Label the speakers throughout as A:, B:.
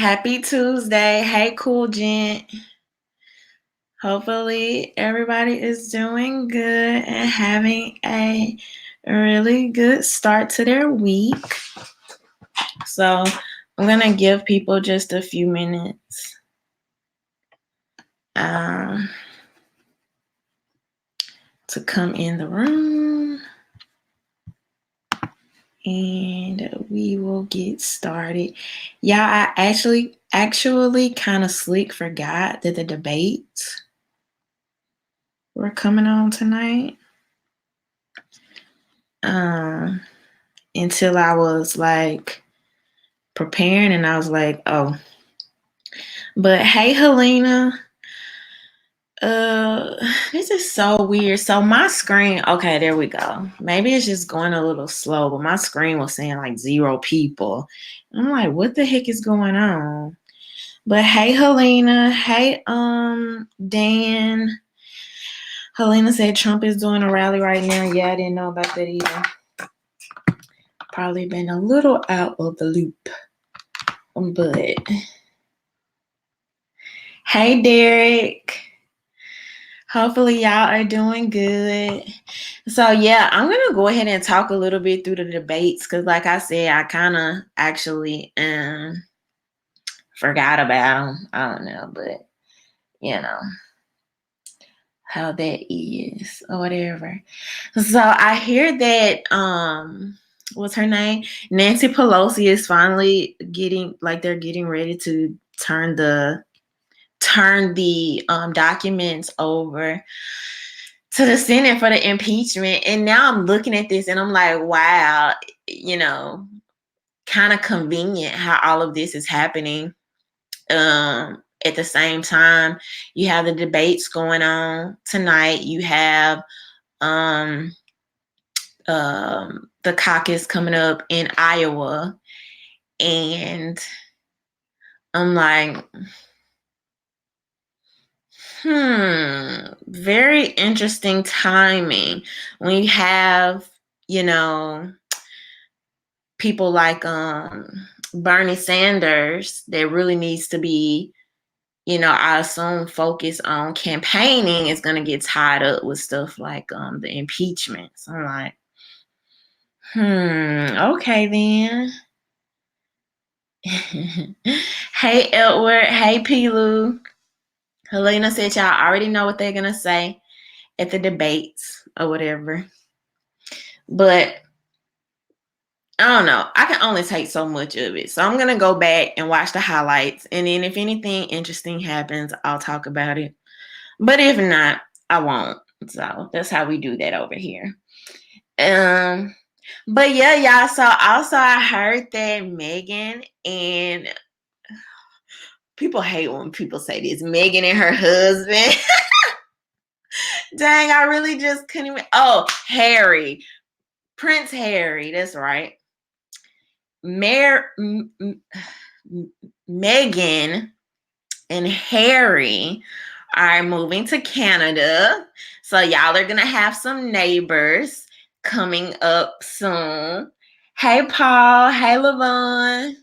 A: Happy Tuesday. Hey, cool gent. Hopefully, everybody is doing good and having a really good start to their week. So, I'm going to give people just a few minutes to come in the room. And we will get started. Y'all, I actually kind of slick forgot that the debates were coming on tonight. Until I was like preparing and I was like, oh. But hey, Helena. This is so weird. So my screen, okay, there we go. Maybe it's just going a little slow, but my screen was saying like 0 people. I'm like, what the heck is going on? But hey, Helena. Hey, Dan. Helena said Trump is doing a rally right now. Yeah, I didn't know about that either. Probably been a little out of the loop. But hey, Derek. Hopefully y'all are doing good. So yeah, I'm gonna go ahead and talk a little bit through the debates because, like I said, I kind of actually forgot about them. I don't know, but you know how that is or whatever. So I hear that what's her name? Nancy Pelosi is finally getting they're getting ready to turn the documents over to the Senate for the impeachment. And now I'm looking at this and I'm like, wow, kind of convenient how all of this is happening. At the same time, you have the debates going on tonight. You have the caucus coming up in Iowa. And I'm like, very interesting timing. When you have, people like Bernie Sanders that really needs to be, I assume focus on campaigning, is going to get tied up with stuff like the impeachment. So I'm like, okay then. Hey, Edward. Hey, Pilu. Helena said y'all already know what they're going to say at the debates or whatever. But I don't know. I can only take so much of it. So I'm going to go back and watch the highlights. And then if anything interesting happens, I'll talk about it. But if not, I won't. So that's how we do that over here. But yeah, y'all. So also I heard that Megan and people hate when people say this. Megan and her husband. Dang, I really just couldn't even. Oh, Harry. Prince Harry. That's right. Megan and Harry are moving to Canada. So y'all are going to have some neighbors coming up soon. Hey, Paul. Hey, Lavon.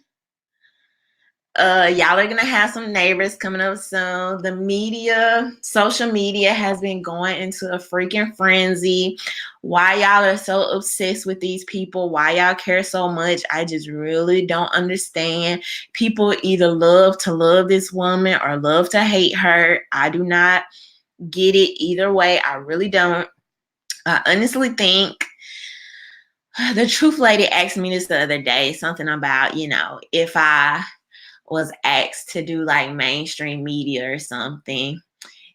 A: Y'all are going to have some neighbors coming up soon. The media, social media has been going into a freaking frenzy. Why y'all are so obsessed with these people, why y'all care so much, I just really don't understand. People either love to love this woman or love to hate her. I do not get it either way. I really don't. I honestly think the truth lady asked me this the other day, something about, if I was asked to do like mainstream media or something,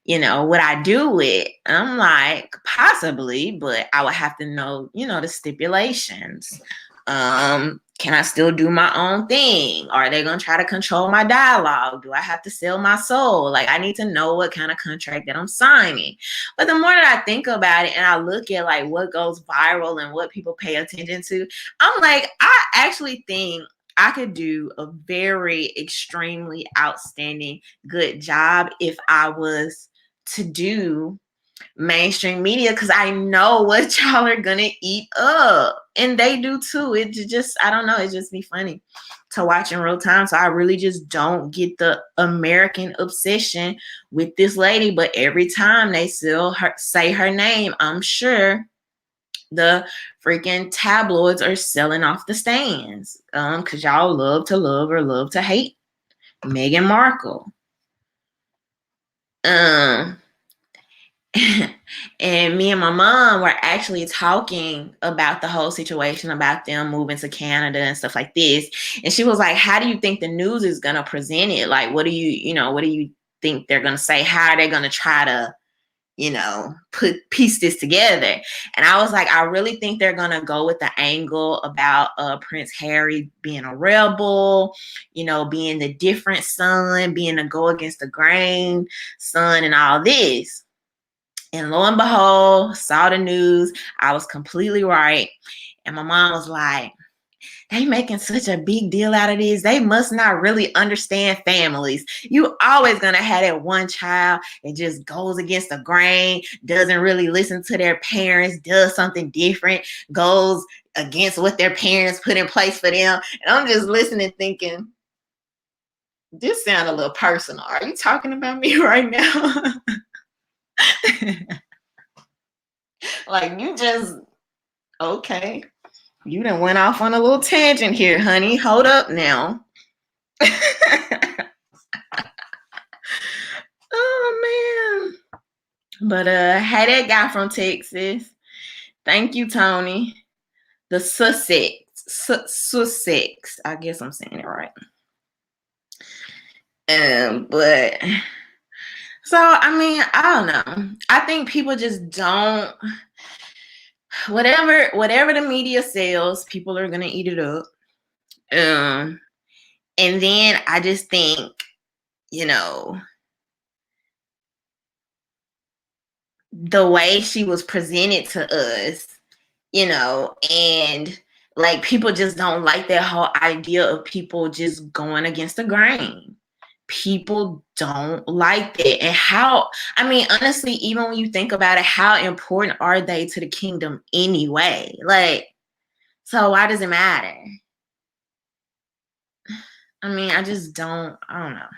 A: would I do it? I'm like, possibly, but I would have to know, the stipulations. Can I still do my own thing? Are they going to try to control my dialogue? Do I have to sell my soul? Like, I need to know what kind of contract that I'm signing. But the more that I think about it and I look at like what goes viral and what people pay attention to, I'm like, I actually think I could do a very extremely outstanding good job if I was to do mainstream media, because I know what y'all are gonna eat up. and they do too. It just, I don't know, it just be funny to watch in real time. So I really just don't get the American obsession with this lady. But every time they still say her name, I'm sure the freaking tabloids are selling off the stands. Because y'all love to love or love to hate Meghan Markle. And me and my mom were actually talking about the whole situation, about them moving to Canada and stuff like this. And she was like, how do you think the news is going to present it? Like, what do you think they're going to say? How are they going to try to, piece this together? And I was like, I really think they're going to go with the angle about Prince Harry being a rebel, being the different son, being a go against the grain son and all this. And lo and behold, saw the news. I was completely right. And my mom was like, they making such a big deal out of this. They must not really understand families. You always going to have that one child that just goes against the grain, doesn't really listen to their parents, does something different, goes against what their parents put in place for them. And I'm just listening thinking, this sounds a little personal. Are you talking about me right now? Like, you just, okay. You done went off on a little tangent here, honey. Hold up now. Oh, man. But hey, that guy from Texas. Thank you, Tony. The Sussex. Sussex. I guess I'm saying it right. But so, I mean, I don't know. I think people just don't. Whatever the media sells, people are gonna eat it up. And then I just think, the way she was presented to us, and like people just don't like that whole idea of people just going against the grain. People don't like that. And honestly, even when you think about it, how important are they to the kingdom anyway? Like, so why does it matter? I just don't know.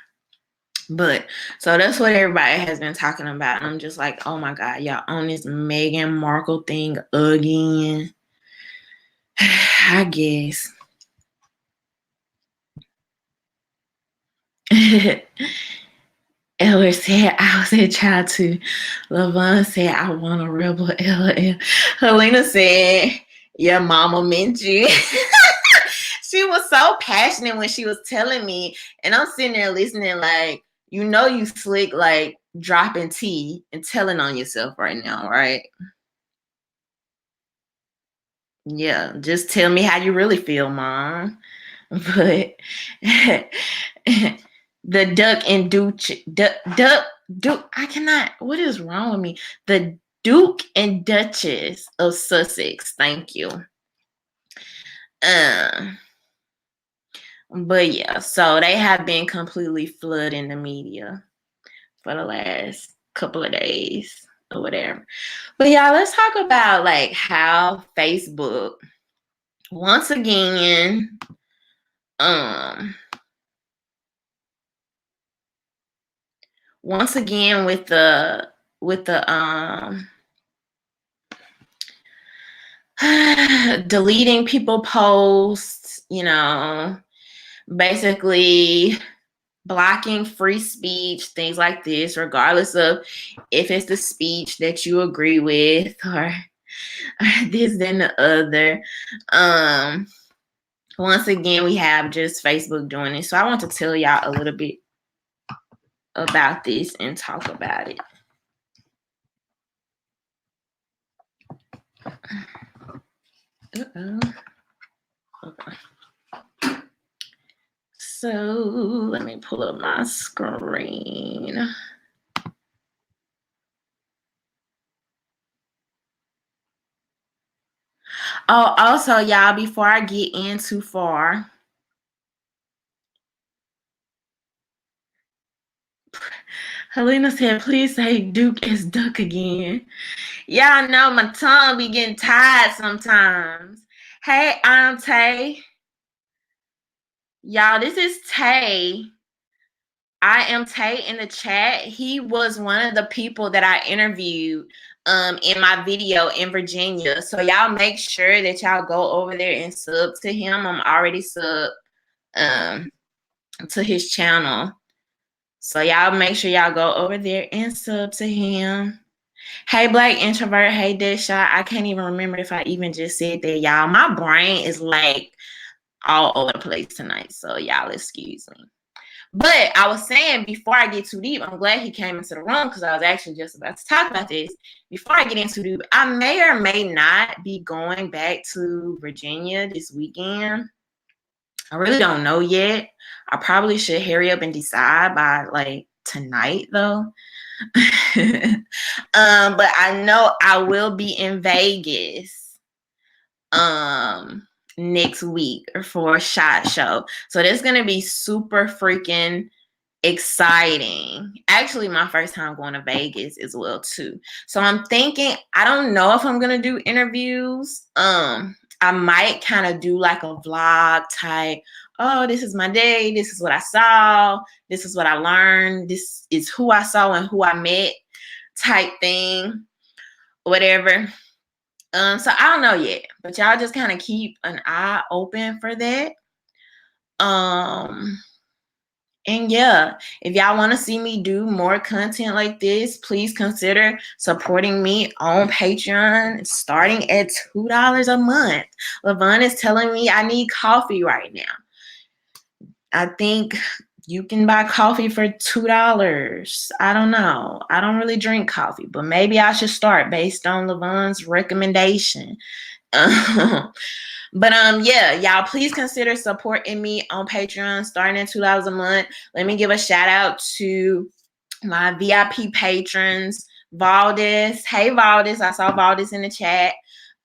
A: But so that's what everybody has been talking about. And I'm just like, oh my God, y'all on this Meghan Markle thing again. I guess. Eller said, I was a child too. Lavon said, I want a rebel. LL. Helena said, your mama meant you. She was so passionate when she was telling me. And I'm sitting there listening like, you slick, like dropping tea and telling on yourself right now, right? Yeah, just tell me how you really feel, Mom. But the Duck and Duke, I cannot, what is wrong with me? The Duke and Duchess of Sussex, thank you. But yeah, so they have been completely flooding the media for the last couple of days or whatever. But yeah, let's talk about like how Facebook once again with the deleting people posts, basically blocking free speech, things like this, regardless of if it's the speech that you agree with or this then the other. Once again, we have just Facebook doing it. So I want to tell y'all a little bit about this and talk about it. Okay. So let me pull up my screen. Oh, also, y'all, before I get in too far, Helena said, please say Duke is Duck again. Y'all know my tongue be getting tired sometimes. Hey, I'm Tay. Y'all, this is Tay. I am Tay in the chat. He was one of the people that I interviewed in my video in Virginia. So y'all make sure that y'all go over there and sub to him. I'm already sub to his channel. So y'all make sure y'all go over there and sub to him. Hey, Black Introvert. Hey, Deadshot. I can't even remember if I even just said that, y'all. My brain is like all over the place tonight. So y'all excuse me. But I was saying, before I get too deep, I'm glad he came into the room because I was actually just about to talk about this. Before I get into deep, I may or may not be going back to Virginia this weekend. I really don't know yet. I probably should hurry up and decide by like tonight though. But I know I will be in Vegas next week for a SHOT Show. So that's gonna be super freaking exciting. Actually, my first time going to Vegas as well too. So I'm thinking, I don't know if I'm gonna do interviews. I might kind of do like a vlog type. Oh, this is my day. This is what I saw. This is what I learned. This is who I saw and who I met type thing, whatever. So I don't know yet, but y'all just kind of keep an eye open for that. And yeah, if y'all want to see me do more content like this, please consider supporting me on Patreon, starting at $2 a month. Levon is telling me I need coffee right now. I think you can buy coffee for $2. I don't know. I don't really drink coffee, but maybe I should start based on Levon's recommendation. But yeah, y'all please consider supporting me on Patreon starting at $2 a month. Let me give a shout out to my VIP patrons, Valdez. Hey Valdez, I saw Valdez in the chat.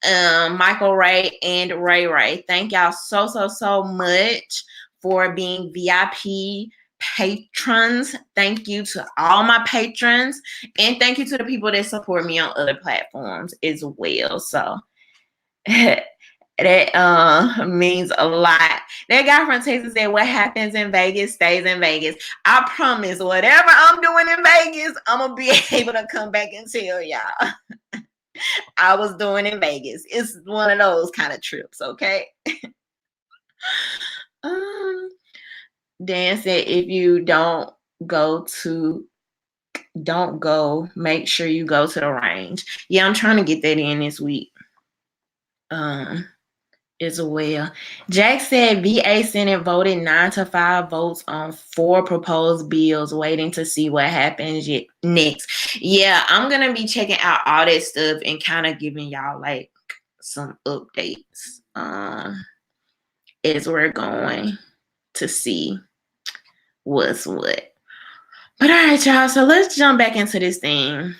A: Michael Ray and Ray Ray. Thank y'all so much for being VIP patrons. Thank you to all my patrons, and thank you to the people that support me on other platforms as well. So that means a lot. That guy from Texas said, what happens in Vegas stays in Vegas. I promise, whatever I'm doing in Vegas, I'm going to be able to come back and tell y'all I was doing in Vegas. It's one of those kind of trips, okay? Dan said, if you don't go, make sure you go to the range. Yeah, I'm trying to get that in this week. As well. Jack said VA Senate voted 9-5 votes on 4 proposed bills, waiting to see what happens next. Yeah, I'm gonna be checking out all that stuff and kind of giving y'all like some updates as we're going to see what's what. But all right, y'all. So let's jump back into this thing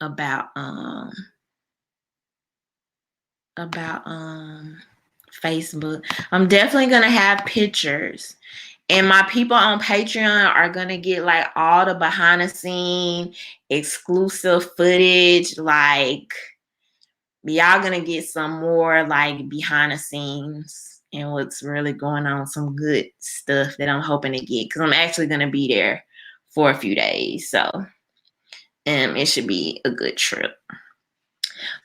A: about Facebook. I'm definitely gonna have pictures, and my people on Patreon are gonna get like all the behind the scene exclusive footage. Like y'all gonna get some more like behind the scenes and what's really going on, some good stuff that I'm hoping to get, because I'm actually gonna be there for a few days. So it should be a good trip.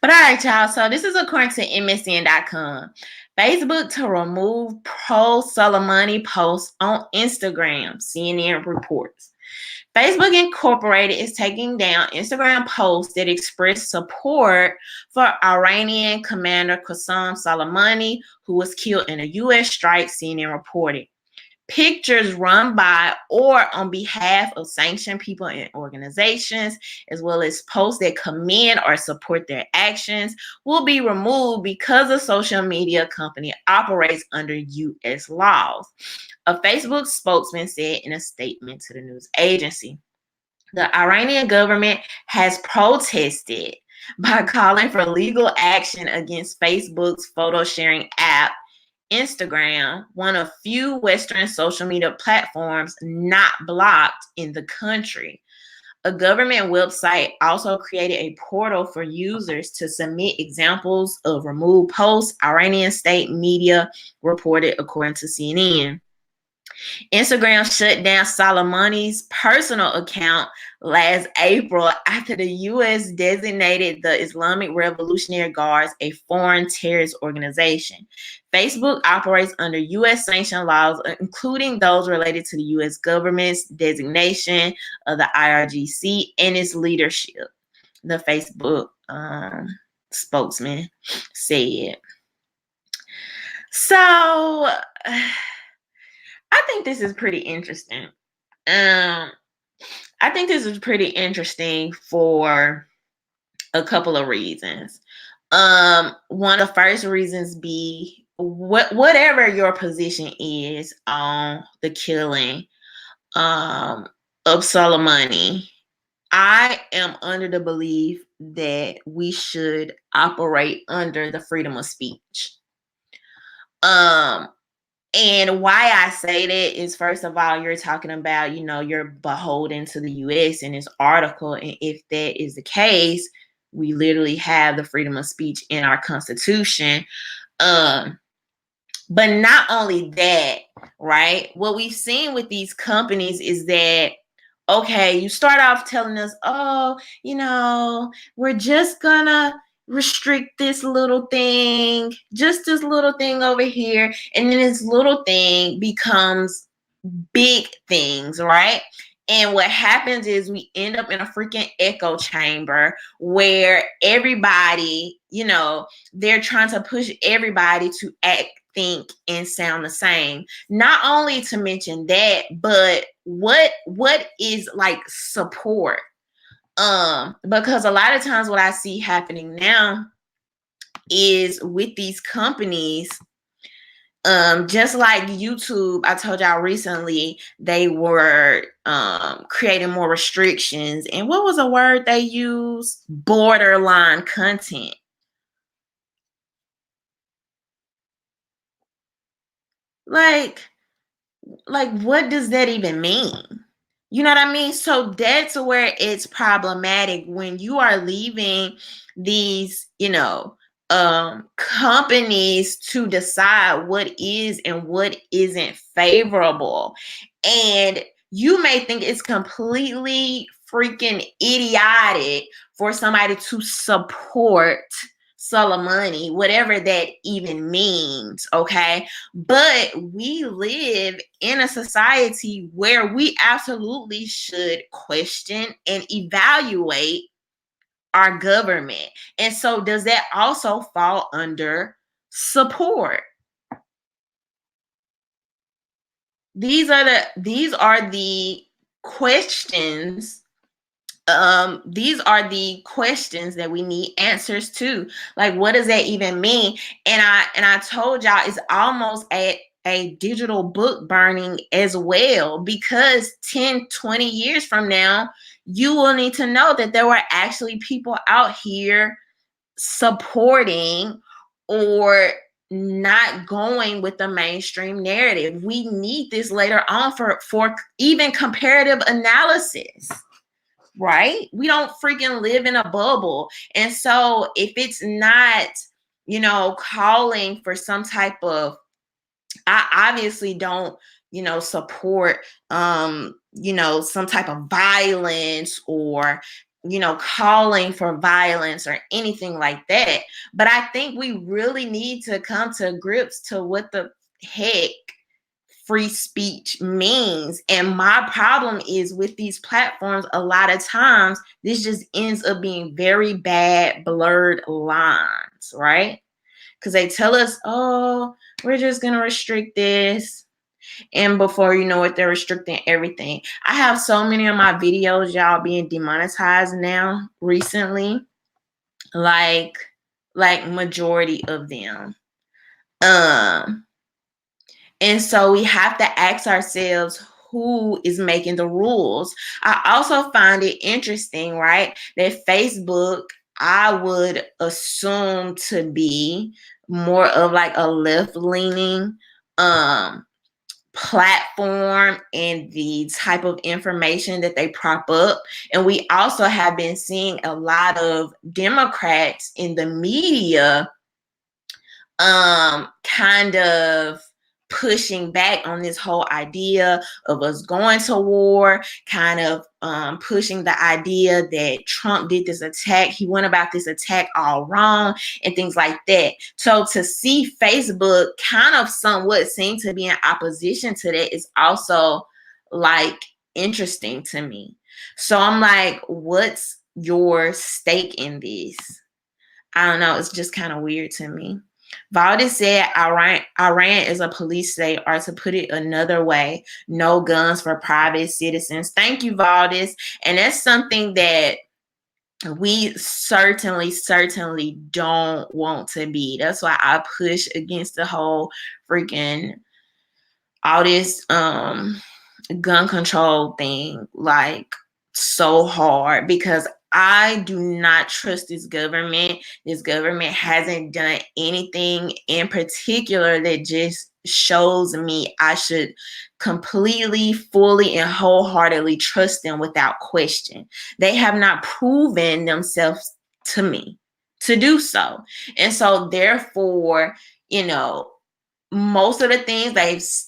A: But all right, y'all. So this is according to MSN.com. Facebook to remove pro-Soleimani posts on Instagram, CNN reports. Facebook Incorporated is taking down Instagram posts that express support for Iranian commander Qasem Soleimani, who was killed in a U.S. strike, CNN reported. Pictures run by or on behalf of sanctioned people and organizations, as well as posts that commend or support their actions, will be removed because the social media company operates under U.S. laws. A Facebook spokesman said in a statement to the news agency. The Iranian government has protested by calling for legal action against Facebook's photo sharing app, Instagram, one of few Western social media platforms not blocked in the country. A government website also created a portal for users to submit examples of removed posts, Iranian state media reported, according to CNN. Instagram shut down Soleimani's personal account last April after the U.S. designated the Islamic Revolutionary Guards a foreign terrorist organization. Facebook operates under U.S. sanctioned laws, including those related to the U.S. government's designation of the IRGC and its leadership, the Facebook spokesman said. So I think this is pretty interesting. I think this is pretty interesting for a couple of reasons. One of the first reasons be whatever your position is on the killing of Soleimani, I am under the belief that we should operate under the freedom of speech. And why I say that is, first of all, you're talking about, you're beholden to the U.S. in this article. And if that is the case, we literally have the freedom of speech in our Constitution. But not only that, right? What we've seen with these companies is that, okay, you start off telling us, oh, we're just gonna restrict this little thing, just this little thing over here. And then this little thing becomes big things, right? And what happens is we end up in a freaking echo chamber where everybody, they're trying to push everybody to act, think, and sound the same. Not only to mention that, but what is like support? Because a lot of times what I see happening now is with these companies, just like YouTube, I told y'all recently, they were creating more restrictions. And what was a word they used? Borderline content. Like what does that even mean? You know what I mean? So that's where it's problematic when you are leaving these, companies to decide what is and what isn't favorable. And you may think it's completely freaking idiotic for somebody to support Soleimani, whatever that even means, okay? But we live in a society where we absolutely should question and evaluate our government. And so does that also fall under support? These are the questions. These are the questions that we need answers to. Like, what does that even mean? And I told y'all it's almost a digital book burning as well, because 10, 20 years from now, you will need to know that there were actually people out here supporting or not going with the mainstream narrative. We need this later on for even comparative analysis. Right? We don't freaking live in a bubble. And so if it's not, calling for some type of, I obviously don't, support, some type of violence or, calling for violence or anything like that. But I think we really need to come to grips to what the heck free speech means. And my problem is with these platforms, a lot of times this just ends up being very bad blurred lines, right? Because they tell us, oh, we're just going to restrict this. And before you know it, they're restricting everything. I have so many of my videos, y'all, being demonetized now recently. Like majority of them. And so we have to ask ourselves, who is making the rules? I also find it interesting, right, that Facebook, I would assume to be more of like a left-leaning platform and the type of information that they prop up. And we also have been seeing a lot of Democrats in the media kind of pushing back on this whole idea of us going to war, kind of pushing the idea that Trump did this attack. He went about this attack all wrong and things like that. So to see Facebook kind of somewhat seem to be in opposition to that is also like interesting to me. So I'm like, what's your stake in this? I don't know. It's just kind of weird to me. Valdez said Iran is a police state, or to put it another way, no guns for private citizens. Thank you, Valdez. And that's something that we certainly don't want to be. That's why I push against the whole freaking all this gun control thing like so hard, because I do not trust this government. This government hasn't done anything in particular that just shows me I should completely, fully, and wholeheartedly trust them without question. They have not proven themselves to me to do so. And so therefore, most of the things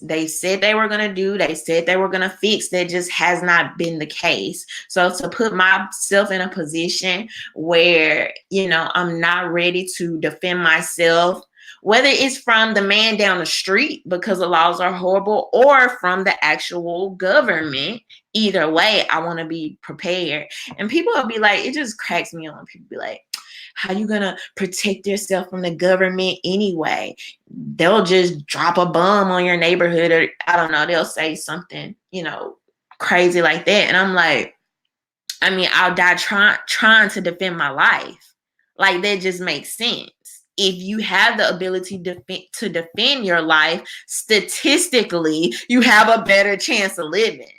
A: they said they were going to do, they said they were going to fix, that just has not been the case. So to put myself in a position where, I'm not ready to defend myself, whether it's from the man down the street because the laws are horrible, or from the actual government, either way, I want to be prepared. And people will be like, it just cracks me on. People be like, how you gonna protect yourself from the government anyway? They'll just drop a bomb on your neighborhood, or I don't know, they'll say something, crazy like that. And I'm like, I'll die trying to defend my life. Like, that just makes sense. If you have the ability to defend your life, statistically, you have a better chance of living.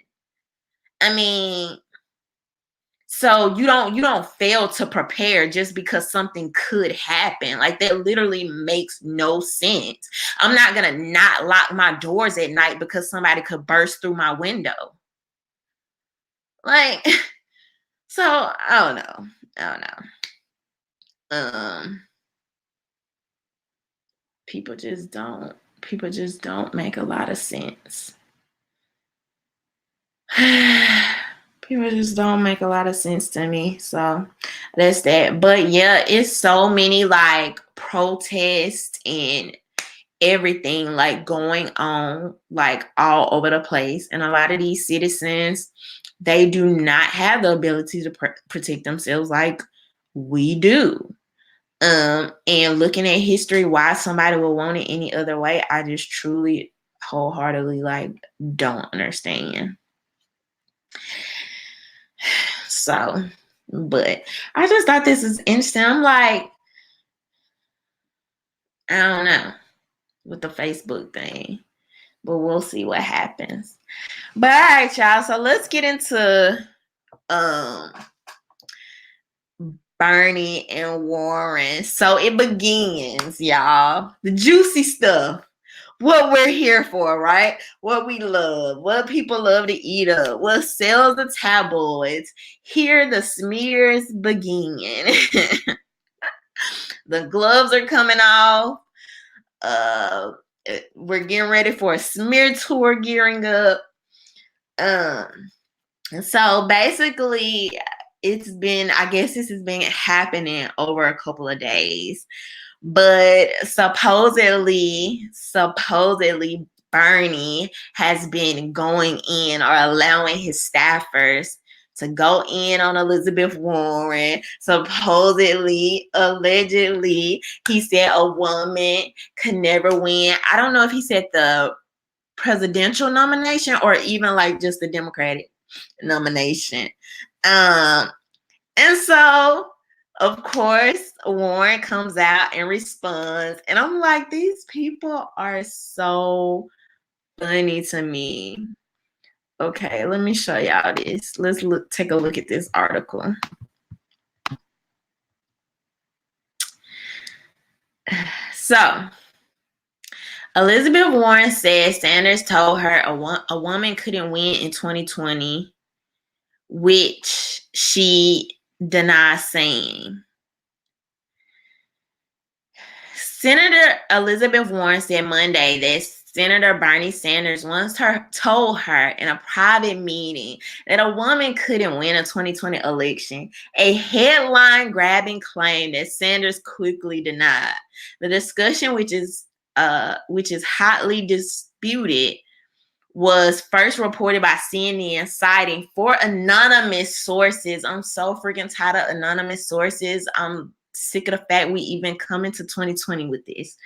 A: So you don't fail to prepare just because something could happen. Like, that literally makes no sense. I'm not gonna not lock my doors at night because somebody could burst through my window. Like, so I don't know. People just don't make a lot of sense. People just don't make a lot of sense to me. So that's that. But yeah, it's so many like protests and everything like going on like all over the place. And a lot of these citizens, they do not have the ability to protect themselves like we do. And looking at history, why somebody would want it any other way, I just truly wholeheartedly like don't understand. So, but I just thought this is interesting. I'm like, I don't know with the Facebook thing, but we'll see what happens. But all right, y'all. So let's get into Bernie and Warren. So it begins, y'all. The juicy stuff. What we're here for, right? What we love, what people love to eat up, what sells the tabloids. Here the smears begin. The gloves are coming off. We're getting ready for a smear tour gearing up. So basically, I guess this has been happening over a couple of days. But supposedly Bernie has been going in, or allowing his staffers to go in on Elizabeth Warren. Supposedly, allegedly, he said a woman could never win. I don't know if he said the presidential nomination or even like just the Democratic nomination. And so, of course, Warren comes out and responds. And I'm like, these people are so funny to me. Okay, let me show y'all this. Let's take a look at this article. So, Elizabeth Warren said Sanders told her a woman couldn't win in 2020, which she denies saying. Senator Elizabeth Warren said Monday that Senator Bernie Sanders once told her in a private meeting that a woman couldn't win a 2020 election, a headline-grabbing claim that Sanders quickly denied. The discussion, which is hotly disputed, was first reported by CNN, citing four anonymous sources. I'm so freaking tired of anonymous sources. I'm sick of the fact we even come into 2020 with this.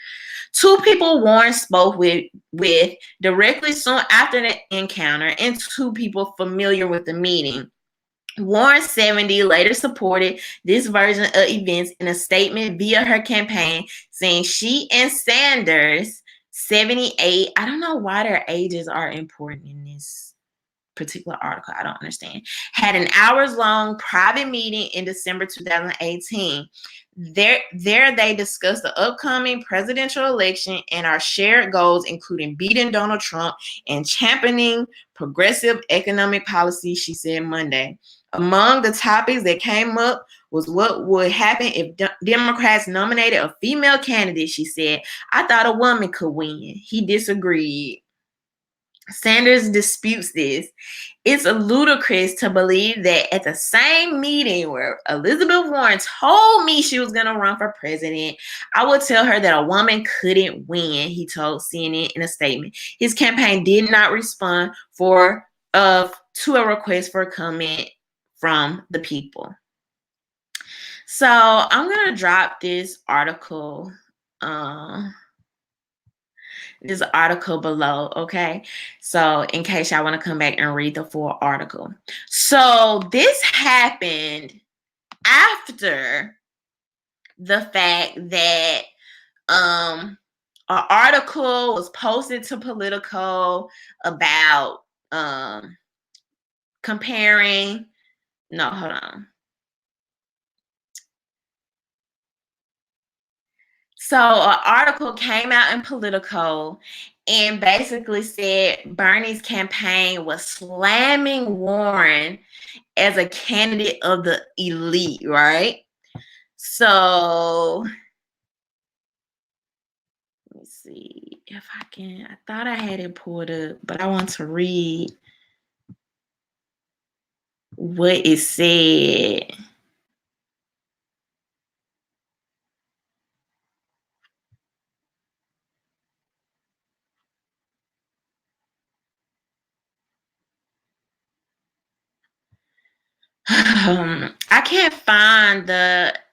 A: Two people Warren spoke with directly soon after the encounter, and two people familiar with the meeting. Warren 70 later supported this version of events in a statement via her campaign, saying she and Sanders 78, I don't know why their ages are important in this particular article, I don't understand, had an hours-long private meeting in December 2018. There they discussed the upcoming presidential election and our shared goals, including beating Donald Trump and championing progressive economic policy, she said Monday. Among the topics that came up was what would happen if Democrats nominated a female candidate, she said. I thought a woman could win. He disagreed. Sanders disputes this. It's ludicrous to believe that at the same meeting where Elizabeth Warren told me she was going to run for president, I would tell her that a woman couldn't win, he told CNN in a statement. His campaign did not respond to a request for comment from the people. So I'm going to drop this article below, okay? So in case y'all want to come back and read the full article. So this happened after the fact that an article was posted to Politico about comparing, no, hold on. So an article came out in Politico and basically said Bernie's campaign was slamming Warren as a candidate of the elite, right? So let me see if I can. I thought I had it pulled up, but I want to read what it said. I can't find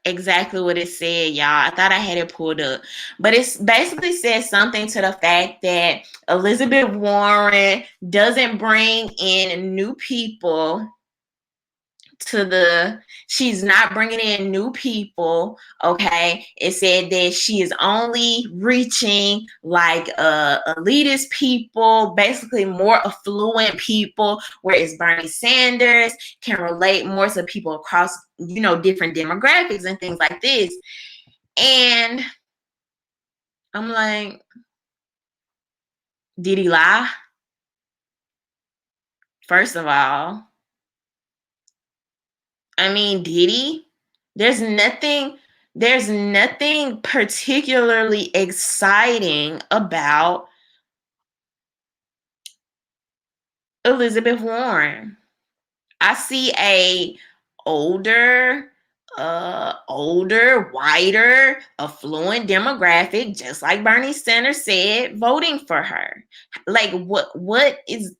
A: exactly what it said, y'all. I thought I had it pulled up, but it basically says something to the fact that Elizabeth Warren doesn't bring in new people she's not bringing in new people, okay? It said that she is only reaching like elitist people, basically more affluent people, whereas Bernie Sanders can relate more to people across, different demographics and things like this. And I'm like, did he lie? First of all, I mean, did he? There's nothing particularly exciting about Elizabeth Warren. I see a older, whiter, affluent demographic, just like Bernie Sanders said, voting for her. Like, what is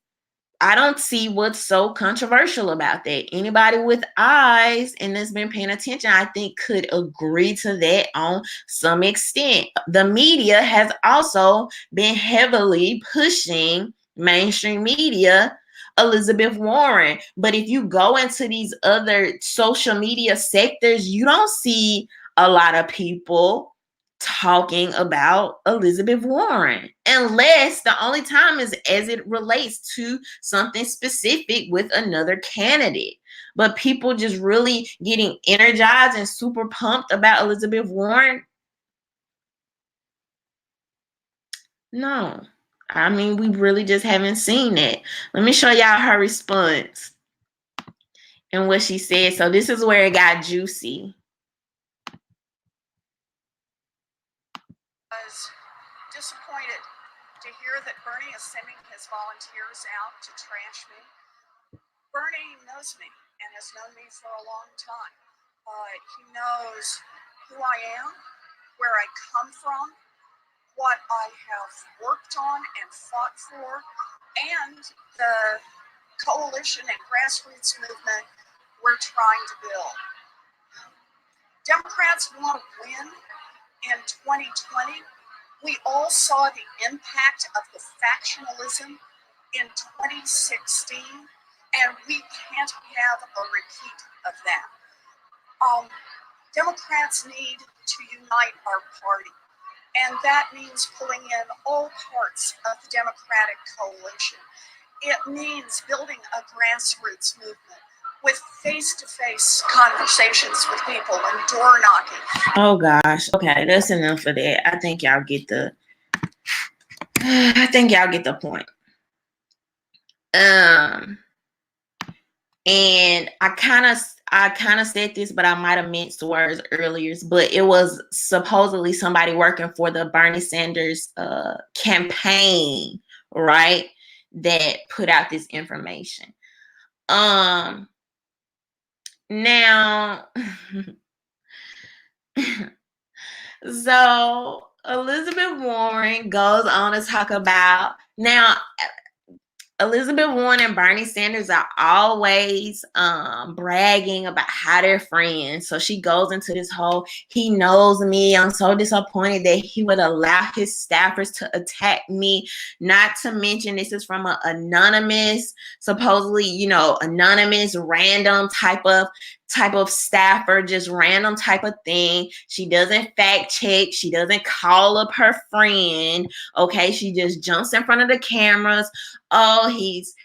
A: I don't see what's so controversial about that. Anybody with eyes and that's been paying attention, I think, could agree to that on some extent. The media has also been heavily pushing mainstream media Elizabeth Warren. But if you go into these other social media sectors, you don't see a lot of people talking about Elizabeth Warren, unless the only time is as it relates to something specific with another candidate. But people just really getting energized and super pumped about Elizabeth Warren, No. I mean, we really just haven't seen it. Let me show y'all her response and what she said. So this is where it got juicy.
B: I was disappointed to hear that Bernie is sending his volunteers out to trash me. Bernie knows me and has known me for a long time. He knows who I am, where I come from, what I have worked on and fought for, and the coalition and grassroots movement we're trying to build. Democrats want to win in 2020. We all saw the impact of the factionalism in 2016, and we can't have a repeat of that. Democrats need to unite our party, and that means pulling in all parts of the Democratic coalition. It means building a grassroots movement with face-to-face conversations with people and door knocking.
A: Oh gosh. Okay, that's enough of that. I think y'all get the point. And I kind of said this, but I might have minced words earlier. But it was supposedly somebody working for the Bernie Sanders campaign, right, that put out this information. Now, so Elizabeth Warren goes on to talk about now. Elizabeth Warren and Bernie Sanders are always bragging about how they're friends. So she goes into this whole, he knows me. I'm so disappointed that he would allow his staffers to attack me. Not to mention, this is from an anonymous, supposedly, anonymous, random type of staffer, just random type of thing. She doesn't fact check. She doesn't call up her friend. Okay, she just jumps in front of the cameras. Oh, he's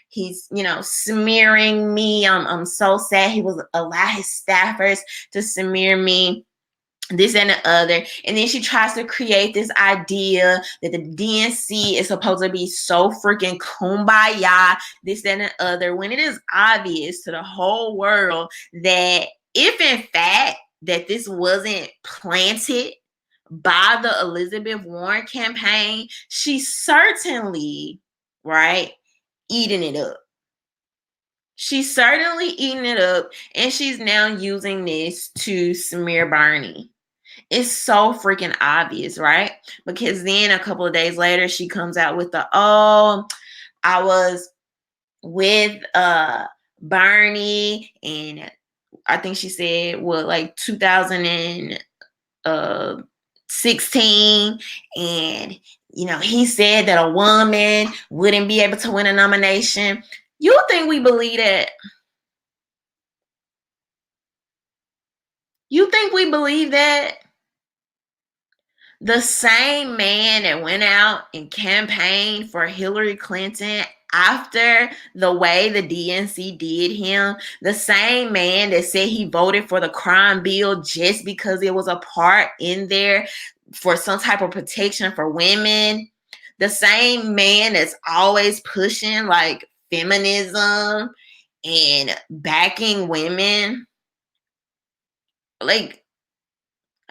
A: smearing me. I'm so sad he was allow his staffers to smear me, this and the other. And then she tries to create this idea that the DNC is supposed to be so freaking kumbaya, this and the other, when it is obvious to the whole world that if in fact that this wasn't planted by the Elizabeth Warren campaign, she's certainly, right, eating it up. She's certainly eating it up, and she's now using this to smear Bernie. It's so freaking obvious, right? Because then a couple of days later, she comes out with I was with Bernie, and I think she said, like 2016, and he said that a woman wouldn't be able to win a nomination. You think we believe that? You think we believe that? The same man that went out and campaigned for Hillary Clinton after the way the DNC did him, the same man that said he voted for the crime bill just because it was a part in there for some type of protection for women, the same man that's always pushing like feminism and backing women. Like,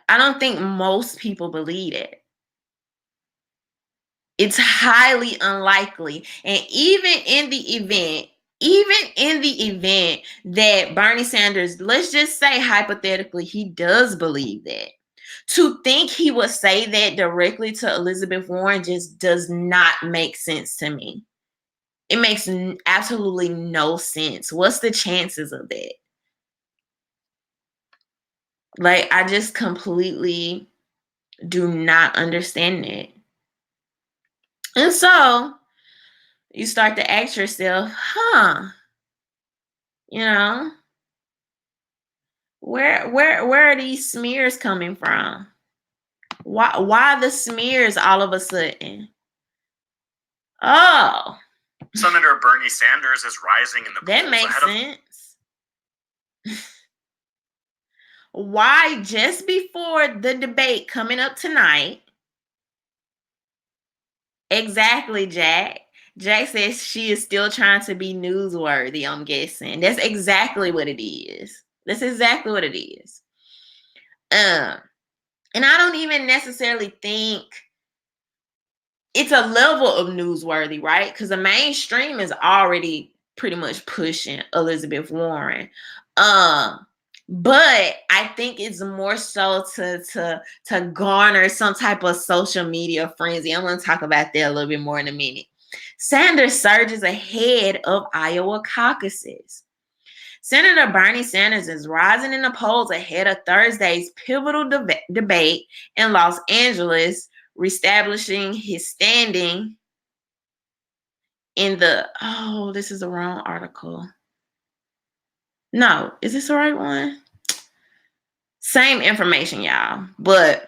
A: I don't think most people believe it. It's highly unlikely. And even in the event that Bernie Sanders, let's just say hypothetically, he does believe that, to think he would say that directly to Elizabeth Warren just does not make sense to me. It makes absolutely no sense. What's the chances of that? Like, I just completely do not understand it. And so you start to ask yourself, where are these smears coming from? Why the smears all of a sudden? Oh,
C: Senator Bernie Sanders is rising in the polls.
A: That makes sense. Why just before the debate coming up tonight, Exactly, Jack. Jack says she is still trying to be newsworthy, I'm guessing. That's exactly what it is. That's exactly what it is. And I don't even necessarily think it's a level of newsworthy, right? Because the mainstream is already pretty much pushing Elizabeth Warren. But I think it's more so to garner some type of social media frenzy. I'm going to talk about that a little bit more in a minute. Sanders surges ahead of Iowa caucuses. Senator Bernie Sanders is rising in the polls ahead of Thursday's pivotal debate in Los Angeles, reestablishing his standing in the, oh, this is the wrong article. No, is this the right one? Same information, y'all, but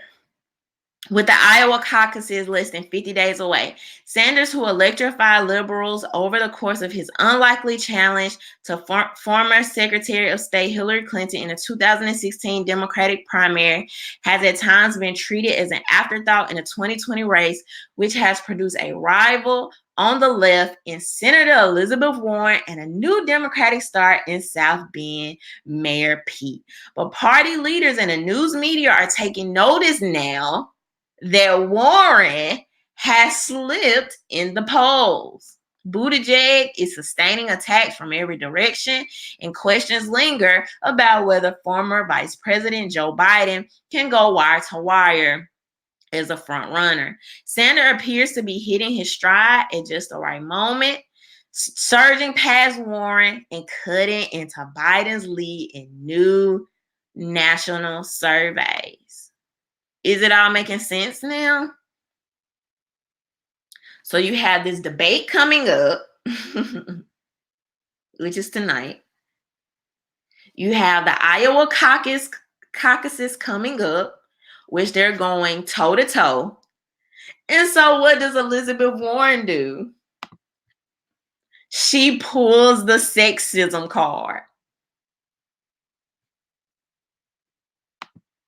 A: with the Iowa caucuses less than 50 days away, Sanders, who electrified liberals over the course of his unlikely challenge to former Secretary of State Hillary Clinton in the 2016 Democratic primary, has at times been treated as an afterthought in the 2020 race, which has produced a rival on the left in Senator Elizabeth Warren and a new Democratic start in South Bend, Mayor Pete. But party leaders and the news media are taking notice now that Warren has slipped in the polls. Buttigieg is sustaining attacks from every direction, and questions linger about whether former Vice President Joe Biden can go wire to wire as a front runner. Sanders appears to be hitting his stride at just the right moment, surging past Warren and cutting into Biden's lead in new national surveys. Is it all making sense now? So you have this debate coming up, which is tonight. You have the Iowa caucuses coming up, which they're going toe to toe. And so what does Elizabeth Warren do? She pulls the sexism card.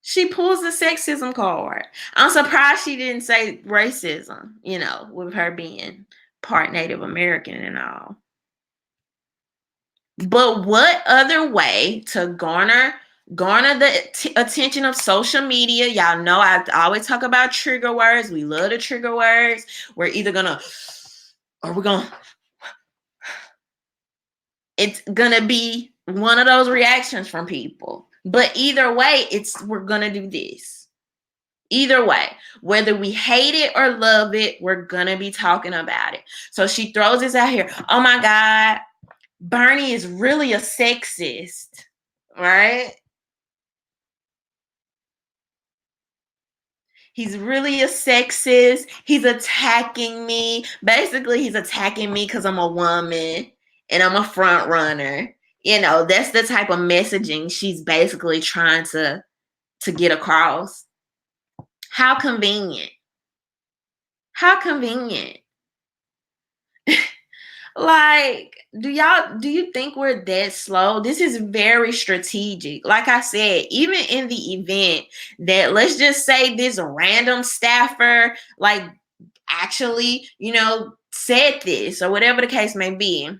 A: She pulls the sexism card. I'm surprised she didn't say racism, with her being part Native American and all. But what other way to garner the attention of social media? Y'all know I always talk about trigger words. We love the trigger words. We're either it's gonna be one of those reactions from people. But either way, we're gonna do this. Either way, whether we hate it or love it, we're gonna be talking about it. So she throws this out here. Oh my God, Bernie is really a sexist, right? He's really a sexist. He's attacking me. Basically, he's attacking me because I'm a woman and I'm a front runner. That's the type of messaging she's basically trying to get across. How convenient. How convenient. Like, do you think we're that slow? This is very strategic. Like I said, even in the event that, let's just say, this random staffer, like, actually, said this or whatever the case may be.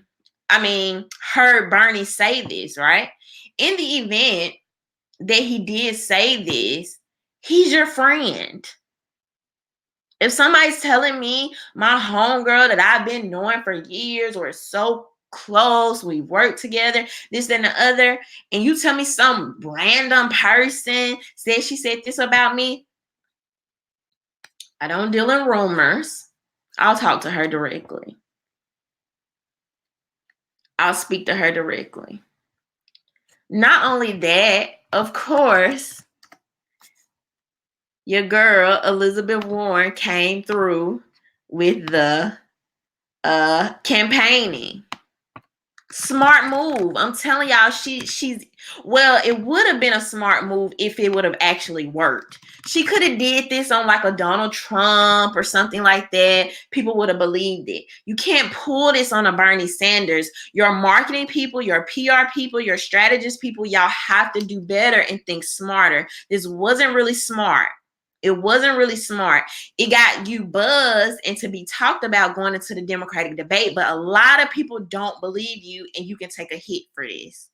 A: I mean, heard Bernie say this, right? In the event that he did say this, he's your friend. If somebody's telling me my homegirl that I've been knowing for years, we're so close, we work together, this and the other, and you tell me some random person she said this about me, I don't deal in rumors. I'll talk to her directly. I'll speak to her directly. Not only that, of course, your girl, Elizabeth Warren, came through with the campaigning. Smart move. I'm telling y'all, it would have been a smart move if it would have actually worked. She could have did this on like a Donald Trump or something like that. People would have believed it. You can't pull this on a Bernie Sanders. Your marketing people, your PR people, your strategist people, y'all have to do better and think smarter. This wasn't really smart. It wasn't really smart. It got you buzzed and to be talked about going into the Democratic debate, but a lot of people don't believe you, and you can take a hit for this.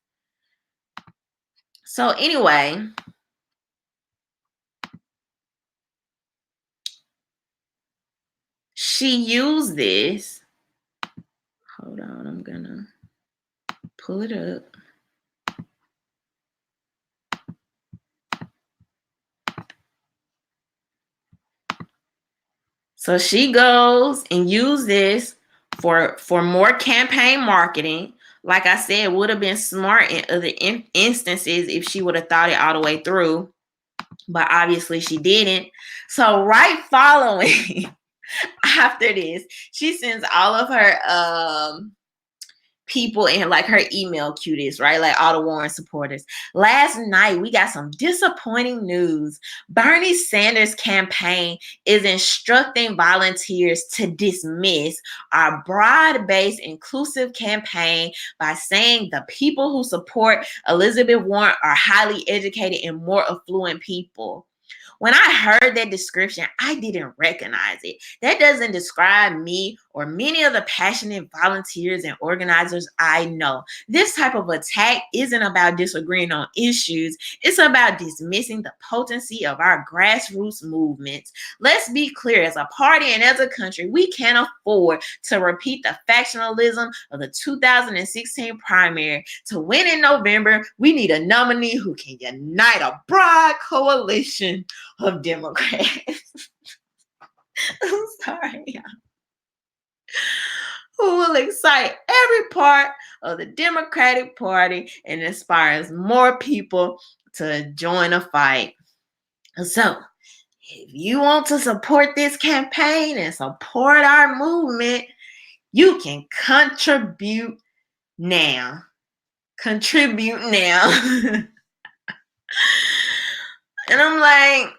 A: So anyway, she used this. Hold on, I'm gonna pull it up. So she goes and used this for more campaign marketing. Like I said, it would have been smart in other instances if she would have thought it all the way through. But obviously she didn't. So right following after this, she sends all of her people in like her email cuties, right? Like all the Warren supporters. Last night, we got some disappointing news. Bernie Sanders' campaign is instructing volunteers to dismiss our broad-based inclusive campaign by saying the people who support Elizabeth Warren are highly educated and more affluent people. When I heard that description, I didn't recognize it. That doesn't describe me or many of the passionate volunteers and organizers I know. This type of attack isn't about disagreeing on issues. It's about dismissing the potency of our grassroots movements. Let's be clear, as a party and as a country, we can't afford to repeat the factionalism of the 2016 primary. To win in November, we need a nominee who can unite a broad coalition of Democrats. I'm sorry. Who will excite every part of the Democratic Party and inspires more people to join a fight. So, if you want to support this campaign and support our movement, you can contribute now. Contribute now. And I'm like,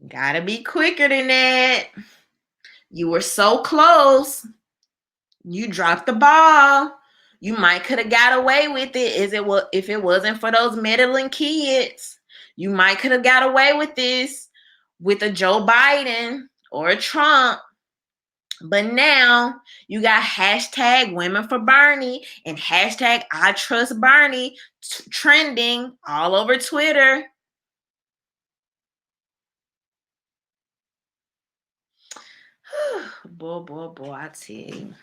A: gotta be quicker than that. You were so close. You dropped the ball. You might could have got away with it if it wasn't for those meddling kids. You might could have got away with this with a Joe Biden or a Trump. But now you got hashtag women for Bernie and hashtag I trust Bernie trending all over Twitter. Boy, I tell you.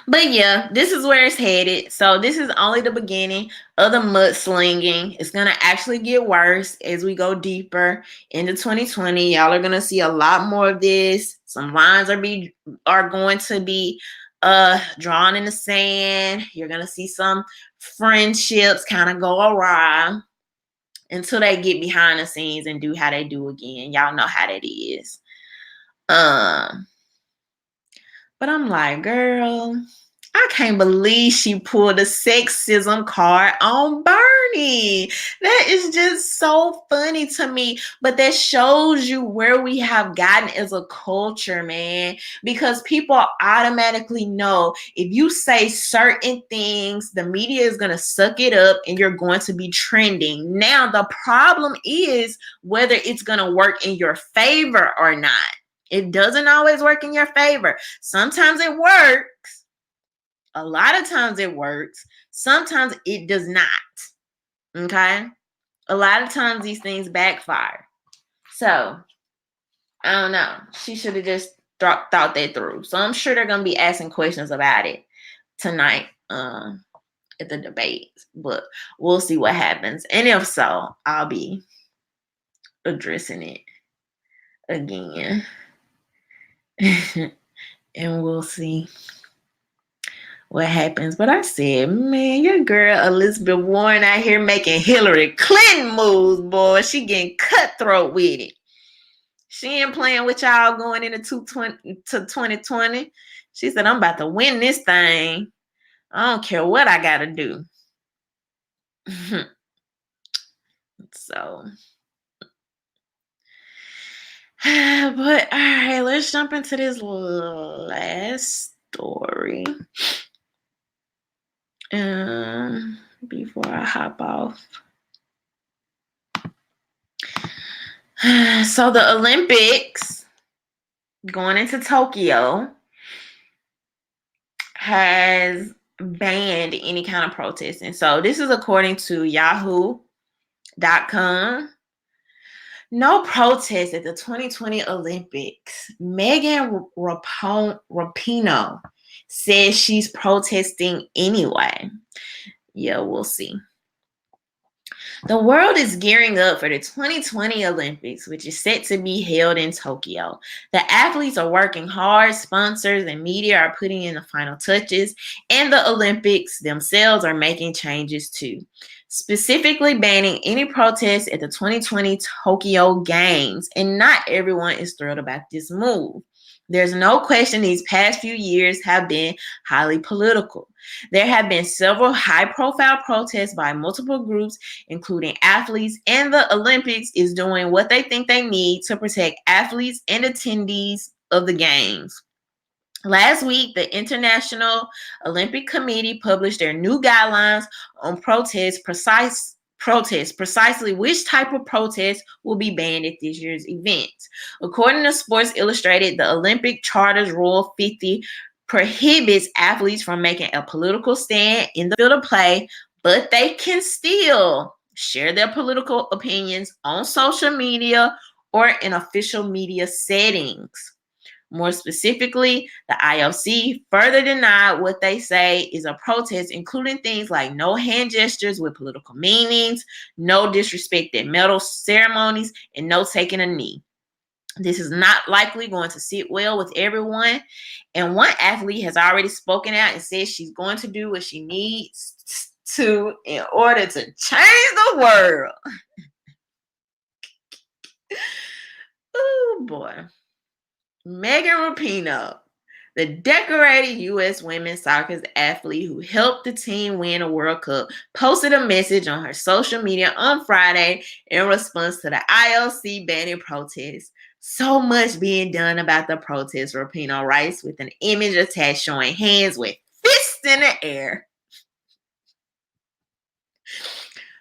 A: But yeah, this is where it's headed. So this is only the beginning of the mudslinging. It's going to actually get worse as we go deeper into 2020. Y'all are going to see a lot more of this. Some lines are going to be drawn in the sand. You're going to see some friendships kind of go awry until they get behind the scenes and do how they do again. Y'all know how that is. But I'm like, girl, I can't believe she pulled a sexism card on Bernie. That is just so funny to me. But that shows you where we have gotten as a culture, man. Because people automatically know if you say certain things, the media is going to suck it up and you're going to be trending. Now, the problem is whether it's going to work in your favor or not. It doesn't always work in your favor. Sometimes it works. A lot of times it works. Sometimes it does not. Okay? A lot of times these things backfire. So, I don't know. She should have just thought that through. So I'm sure they're going to be asking questions about it tonight at the debate. But we'll see what happens. And if so, I'll be addressing it again. And we'll see what happens. But I said, man, your girl Elizabeth Warren out here making Hillary Clinton moves, boy. She getting cutthroat with it. She ain't playing with y'all going into 2020. She said, I'm about to win this thing. I don't care what I gotta do. So, but all right, let's jump into this last story. before I hop off. So the Olympics going into Tokyo has banned any kind of protesting. So this is according to Yahoo.com. No protest at the 2020 Olympics. Megan Rapinoe says she's protesting anyway. Yeah, we'll see. The world is gearing up for the 2020 Olympics, which is set to be held in Tokyo. The athletes are working hard, sponsors and media are putting in the final touches, and the Olympics themselves are making changes too, specifically banning any protests at the 2020 Tokyo Games. And not everyone is thrilled about this move. There's no question these past few years have been highly political. There have been several high-profile protests by multiple groups, including athletes, and the Olympics is doing what they think they need to protect athletes and attendees of the games. Last week, the International Olympic Committee published their new guidelines on precisely which type of protest will be banned at this year's event. According to Sports Illustrated, the Olympic Charter's Rule 50 prohibits athletes from making a political stand in the field of play, but they can still share their political opinions on social media or in official media settings. More specifically, the IOC further denied what they say is a protest, including things like no hand gestures with political meanings, no disrespect at medal ceremonies, and no taking a knee. This is not likely going to sit well with everyone. And one athlete has already spoken out and said she's going to do what she needs to in order to change the world. Oh, boy. Megan Rapinoe, the decorated U.S. women's soccer athlete who helped the team win a World Cup, posted a message on her social media on Friday in response to the IOC banning protests. So much being done about the protest, Rapinoe writes, with an image attached showing hands with fists in the air.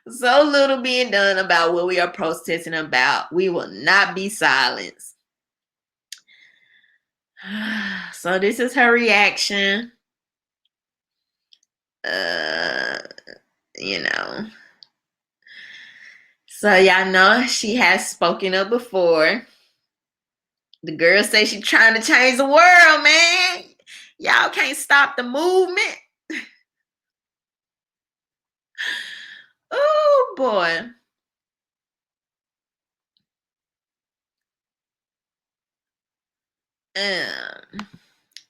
A: So little being done about what we are protesting about. We will not be silenced. So this is her reaction. You know. So y'all know she has spoken up before. The girl say she's trying to change the world, man. Y'all can't stop the movement. Oh, boy.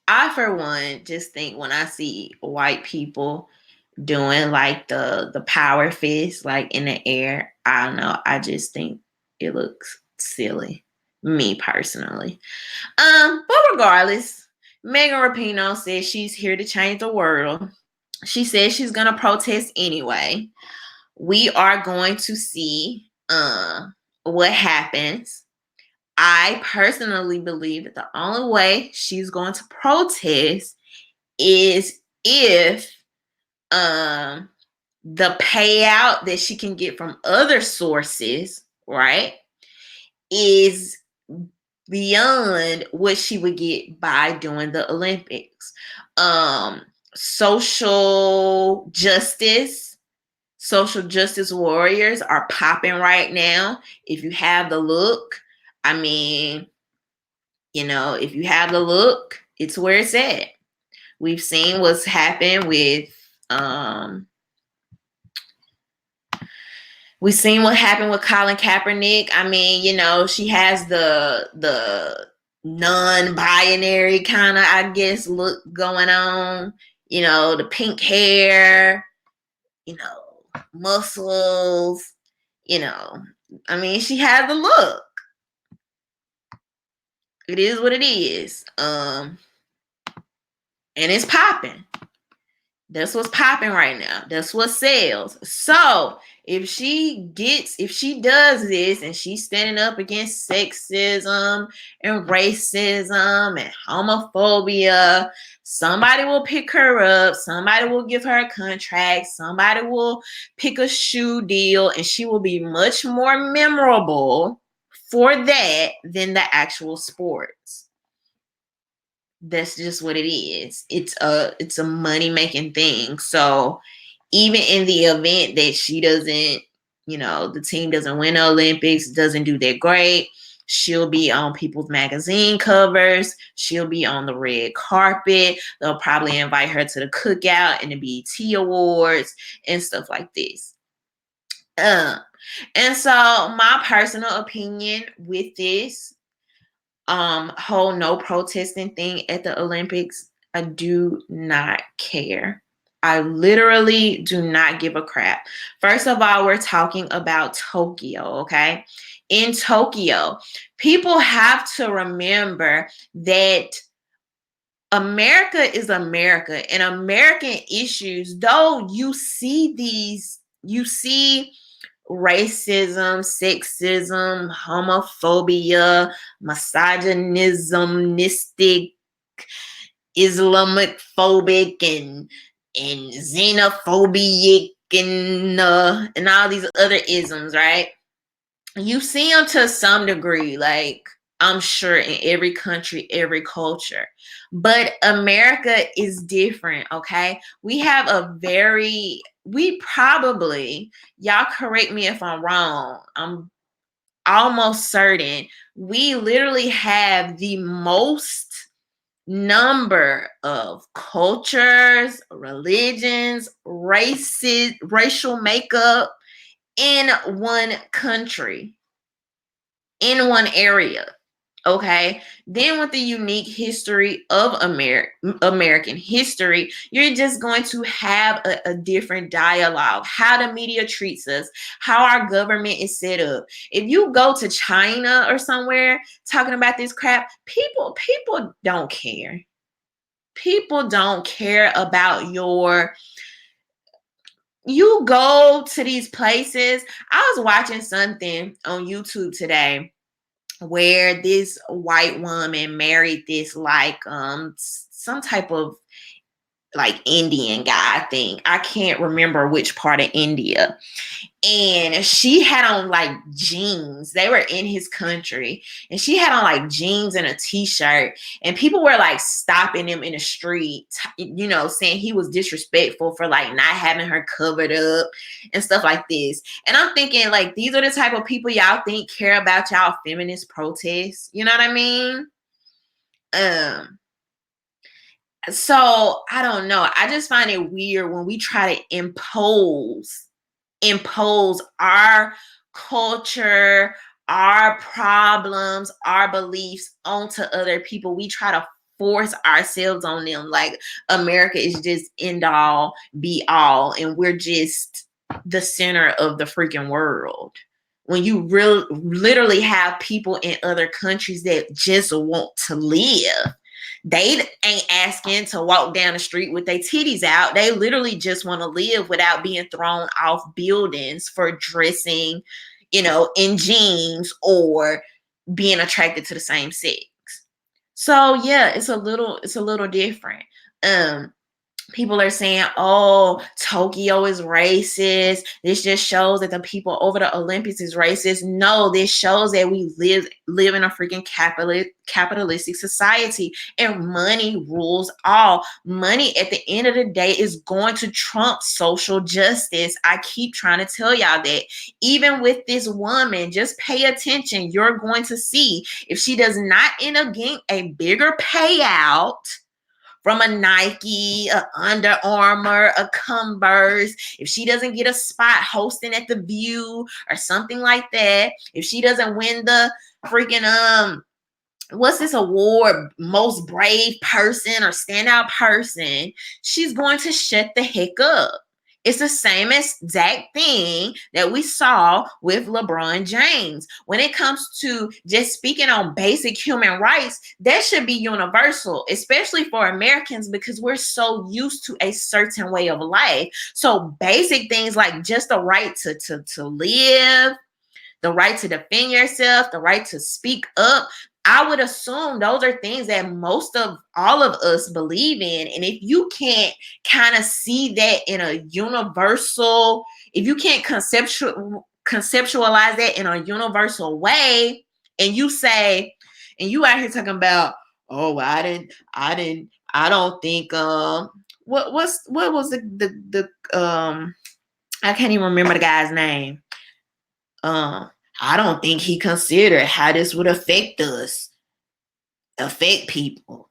A: I, for one, just think when I see white people doing like the power fist, like in the air, I don't know. I just think it looks silly. Me personally. But regardless, Megan Rapinoe says she's here to change the world. She says she's gonna protest anyway. We are going to see what happens. I personally believe that the only way she's going to protest is if the payout that she can get from other sources, right, is beyond what she would get by doing the Olympics. Social justice warriors are popping right now. If you have the look, I mean, you know, if you have the look, it's where it's at. We've seen what's happened with we've seen what happened with Colin Kaepernick. I mean, you know, she has the non-binary kind of, I guess, look going on. You know, the pink hair, you know, muscles, you know. I mean, she has the look. It is what it is. And it's popping. That's what's popping right now. That's what sells. So if she does this and she's standing up against sexism and racism and homophobia, somebody will pick her up. Somebody will give her a contract. Somebody will pick a shoe deal, and she will be much more memorable for that than the actual sports. That's just what it is. It's a money making thing. So even in the event that she doesn't, the team doesn't win the Olympics, doesn't do that great, she'll be on people's magazine covers. She'll be on the red carpet. They'll probably invite her to the cookout and the BET Awards and stuff like this. And so my personal opinion with this whole no protesting thing at the Olympics, I do not care. I literally do not give a crap. First of all, we're talking about Tokyo, okay? In Tokyo, people have to remember that America is America, and American issues, though you see racism, sexism, homophobia, misogynistic, Islamic phobic, and xenophobic, and all these other isms, right? You see them to some degree, like I'm sure in every country, every culture. But America is different, okay? We probably, y'all correct me if I'm wrong, I'm almost certain, we literally have the most number of cultures, religions, racial makeup in one country, in one area. Okay. Then with the unique history of American history, you're just going to have a different dialogue, how the media treats us, how our government is set up. If you go to China or somewhere talking about this crap, people don't care. People don't care about you go to these places. I was watching something on YouTube today where this white woman married this like some type of like Indian guy, I think. I can't remember which part of India. And she had on like jeans. They were in his country. And she had on like jeans and a t-shirt. And people were like stopping him in the street, saying he was disrespectful for like not having her covered up and stuff like this. And I'm thinking like, these are the type of people y'all think care about y'all feminist protests. You know what I mean? So I don't know. I just find it weird when we try to impose our culture, our problems, our beliefs onto other people. We try to force ourselves on them like America is just end all, be all, and we're just the center of the freaking world. When you literally have people in other countries that just want to live. They ain't asking to walk down the street with their titties out. They literally just want to live without being thrown off buildings for dressing, in jeans or being attracted to the same sex. So yeah, it's a little different. People are saying, oh, Tokyo is racist. This just shows that the people over the Olympics is racist. No, this shows that we live in a freaking capitalistic society, and money rules all. Money at the end of the day is going to trump social justice. I keep trying to tell y'all that. Even with this woman, just pay attention. You're going to see if she does not end up getting a bigger payout from a Nike, a Under Armour, a Converse, if she doesn't get a spot hosting at The View or something like that, if she doesn't win the freaking what's this award, most brave person or standout person, she's going to shut the heck up. It's the same exact thing that we saw with LeBron James. When it comes to just speaking on basic human rights, that should be universal, especially for Americans, because we're so used to a certain way of life. So basic things like just the right to live, the right to defend yourself, the right to speak up. I would assume those are things that most of all of us believe in. And if you can't kind of see that in a universal, if you can't conceptualize that in a universal way, and you say, and you out here talking about, oh, well, I don't think what was the I can't even remember the guy's name. I don't think he considered how this would affect people,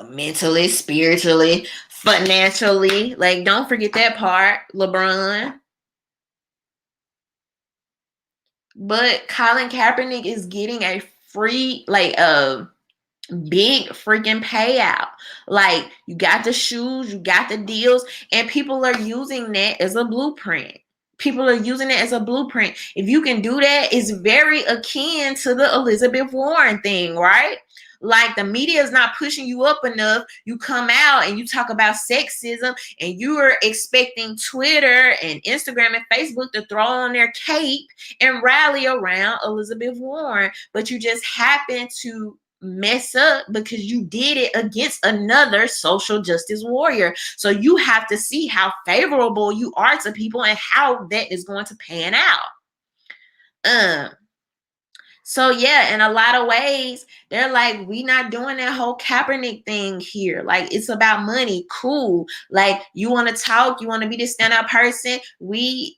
A: mentally, spiritually, financially. Like, don't forget that part, LeBron. But Colin Kaepernick is getting a free, like, big freaking payout. Like, you got the shoes, you got the deals, and people are using that as a blueprint. People are using it as a blueprint. If you can do that, it's very akin to the Elizabeth Warren thing, right? Like, the media is not pushing you up enough. You come out and you talk about sexism, and you are expecting Twitter and Instagram and Facebook to throw on their cape and rally around Elizabeth Warren. But you just happen to mess up because you did it against another social justice warrior. So you have to see how favorable you are to people and how that is going to pan out. So yeah, in a lot of ways, they're like, we not doing that whole Kaepernick thing here. Like, it's about money. Cool. Like, you want to talk, you want to be the stand-up person. We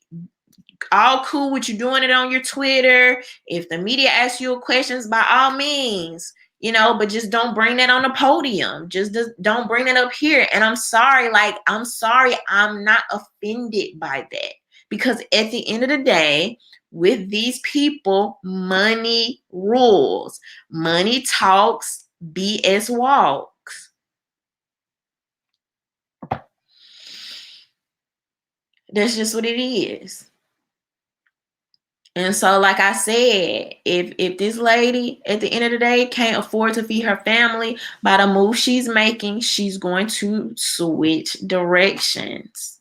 A: all cool with you doing it on your Twitter. If the media asks you questions, by all means, but just don't bring that on the podium. Just don't bring it up here. And I'm sorry, I'm not offended by that. Because at the end of the day, with these people, money rules. Money talks, BS walks. That's just what it is. And so, like I said, if this lady at the end of the day can't afford to feed her family by the move she's making, she's going to switch directions.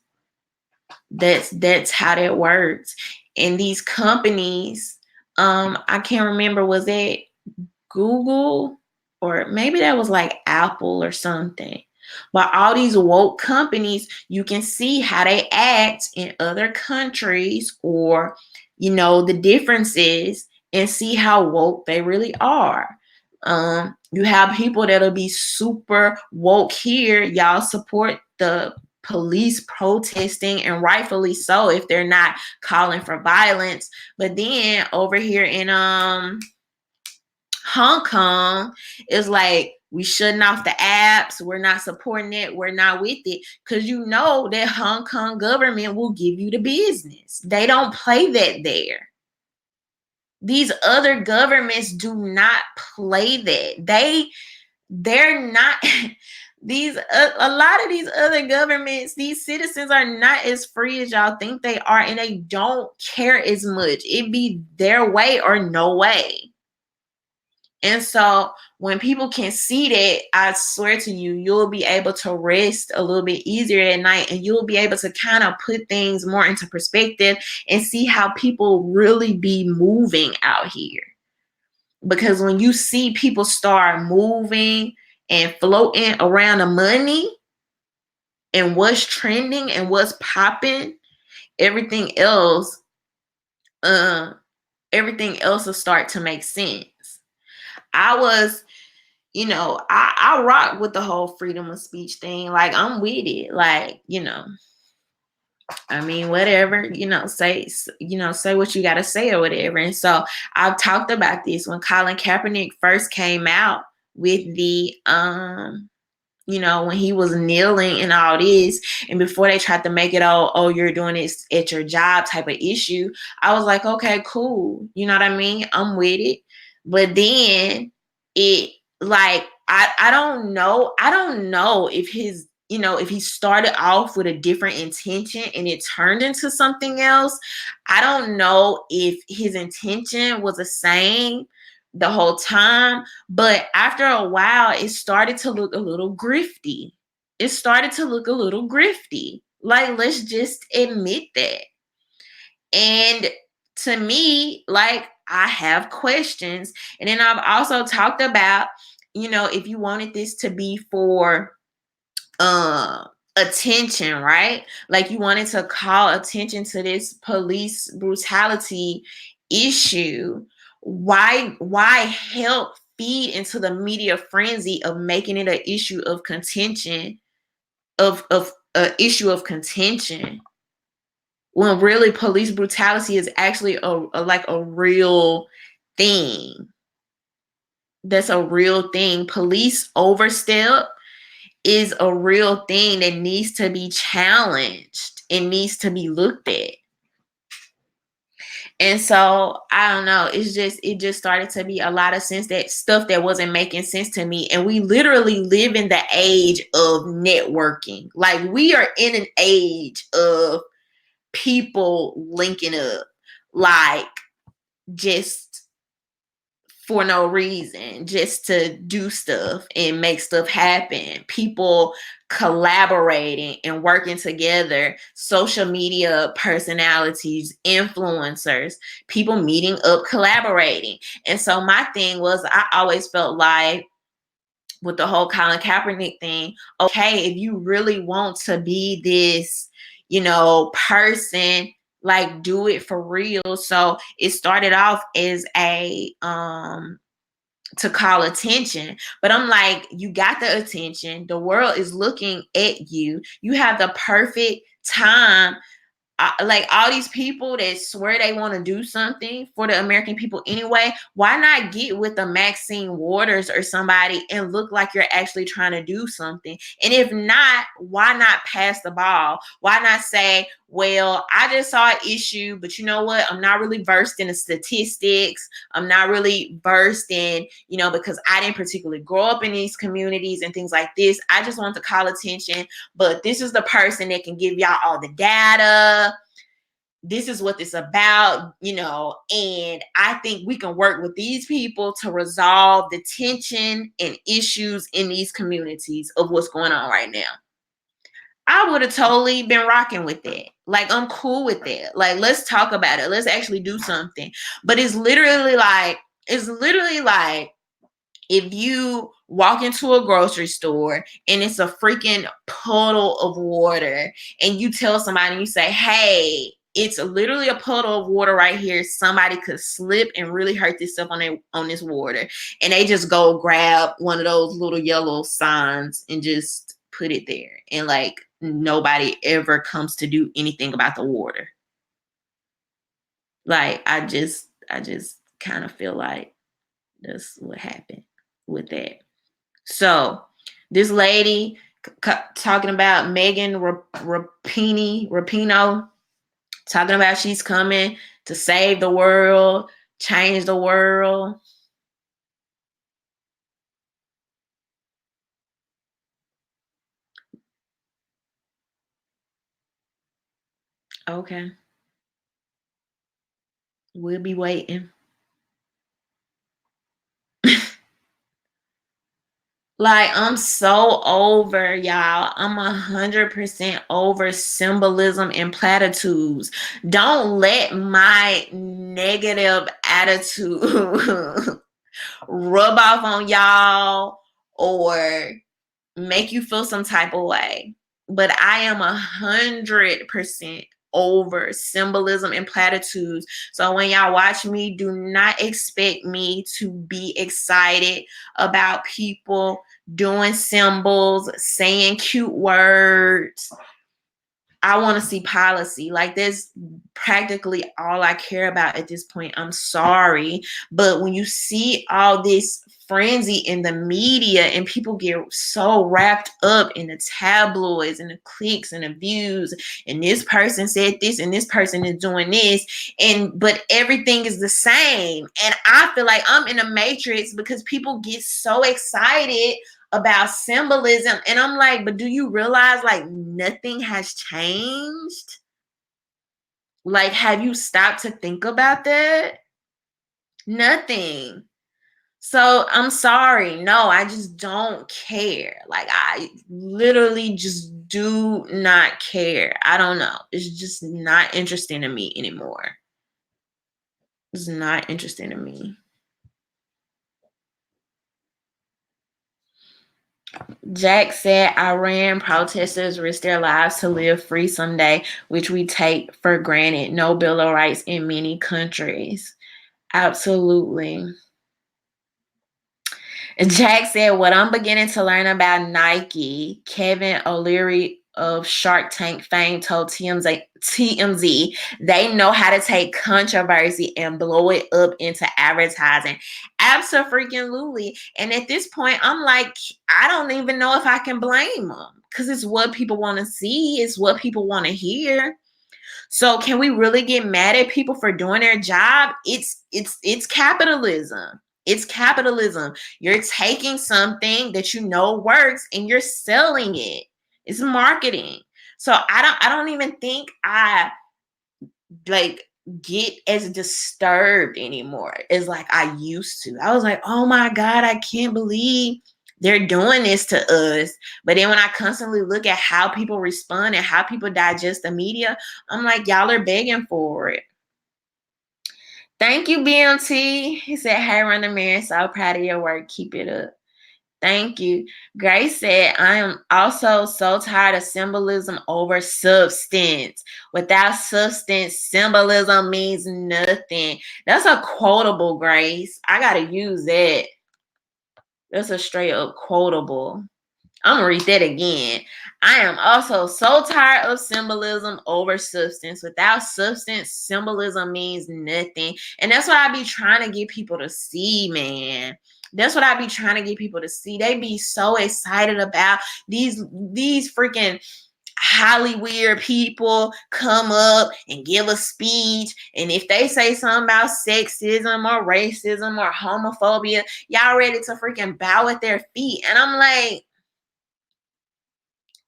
A: That's how that works. And these companies, I can't remember, was it Google or maybe that was like Apple or something. But all these woke companies, you can see how they act in other countries, or the differences, and see how woke they really are. You have people that'll be super woke here. Y'all support the police protesting, and rightfully so if they're not calling for violence. But then over here in Hong Kong, is like, we shutting off the apps. We're not supporting it. We're not with it. Because that Hong Kong government will give you the business. They don't play that there. These other governments do not play that. They're not these a lot of these other governments, these citizens are not as free as y'all think they are, and they don't care as much. It be their way or no way. And so when people can see that, I swear to you, you'll be able to rest a little bit easier at night, and you'll be able to kind of put things more into perspective and see how people really be moving out here. Because when you see people start moving and floating around the money and what's trending and what's popping, everything else will start to make sense. I rock with the whole freedom of speech thing. Like, I'm with it. Like, I mean, whatever, say what you got to say or whatever. And so I've talked about this when Colin Kaepernick first came out with the, when he was kneeling and all this, and before they tried to make it you're doing this at your job type of issue, I was like, okay, cool. You know what I mean? I'm with it. But then it, like, I don't know if you know, if he started off with a different intention and it turned into something else, I don't know if his intention was the same the whole time, but after a while, it started to look a little grifty. It started to look a little grifty. Like, let's just admit that. And to me, like, I have questions. And then I've also talked about, you know, if you wanted this to be for attention, right? Like, you wanted to call attention to this police brutality issue. Why help feed into the media frenzy of making it an issue of contention, of a issue of contention, when really police brutality is actually a real thing? That's a real thing. Police overstep is a real thing that needs to be challenged. It needs to be looked at. And so I don't know. It just started to be a lot of sense, that stuff that wasn't making sense to me. And we literally live in the age of networking. Like, we are in an age of people linking up, like, just for no reason, just to do stuff and make stuff happen. People collaborating and working together, social media personalities, influencers, people meeting up, collaborating. And so my thing was, I always felt like, with the whole Colin Kaepernick thing, okay, if you really want to be this, you know, person, like, do it for real. So it started off as a to call attention, but I'm like, you got the attention, the world is looking at you, you have the perfect time. Like, all these people that swear they want to do something for the American people anyway, why not get with a Maxine Waters or somebody and look like you're actually trying to do something? And if not, why not pass the ball? Why not say, well, I just saw an issue, but you know what? I'm not really versed in the statistics. I'm not really versed in, you know, because I didn't particularly grow up in these communities and things like this. I just want to call attention, but this is the person that can give y'all all the data. This is what it's about, you know, and I think we can work with these people to resolve the tension and issues in these communities of what's going on right now. I would have totally been rocking with that. Like, I'm cool with that. Like, let's talk about it. Let's actually do something. But it's literally like, if you walk into a grocery store and it's a freaking puddle of water, and you tell somebody, you say, hey, it's literally a puddle of water right here. Somebody could slip and really hurt themselves on this water. And they just go grab one of those little yellow signs and just put it there. And like, nobody ever comes to do anything about the water. Like, I just kind of feel like that's what happened with that. So this lady talking about Megan Rapinoe, talking about she's coming to save the world, change the world. Okay. We'll be waiting. Like, I'm so over, y'all. I'm 100% over symbolism and platitudes. Don't let my negative attitude rub off on y'all or make you feel some type of way. But I am 100% over symbolism and platitudes. So when y'all watch me, do not expect me to be excited about people doing symbols, saying cute words. I want to see policy. Like, that's practically all I care about at this point. I'm sorry. But when you see all this frenzy in the media and people get so wrapped up in the tabloids and the clicks and the views, and this person said this and this person is doing this, but everything is the same. And I feel like I'm in a matrix because people get so excited about symbolism. And I'm like, but do you realize like nothing has changed? Like, have you stopped to think about that? Nothing. So I'm sorry. No, I just don't care. Like, I literally just do not care. I don't know. It's just not interesting to me anymore. It's not interesting to me. Jack said Iran protesters risk their lives to live free someday, which we take for granted. No Bill of Rights in many countries. Absolutely. Jack said, what I'm beginning to learn about Nike, Kevin O'Leary of Shark Tank fame told TMZ, they know how to take controversy and blow it up into advertising. Absolutely. And at this point, I'm like, I don't even know if I can blame them because it's what people want to see. It's what people want to hear. So can we really get mad at people for doing their job? It's capitalism. It's capitalism. You're taking something that you know works and you're selling it. It's marketing. So I don't even think I like get as disturbed anymore as like I used to. I was like, oh my God, I can't believe they're doing this to us. But then when I constantly look at how people respond and how people digest the media, I'm like, y'all are begging for it. Thank you, BMT. He said, hey, RhondaMary, so proud of your work. Keep it up. Thank you. Grace said, I am also so tired of symbolism over substance. Without substance, symbolism means nothing. That's a quotable, Grace. I got to use that. That's a straight up quotable. I'm going to read that again. I am also so tired of symbolism over substance. Without substance, symbolism means nothing. And that's what I be trying to get people to see, man. That's what I be trying to get people to see. They be so excited about these freaking Hollywood people come up and give a speech. And if they say something about sexism or racism or homophobia, y'all ready to freaking bow at their feet. And I'm like,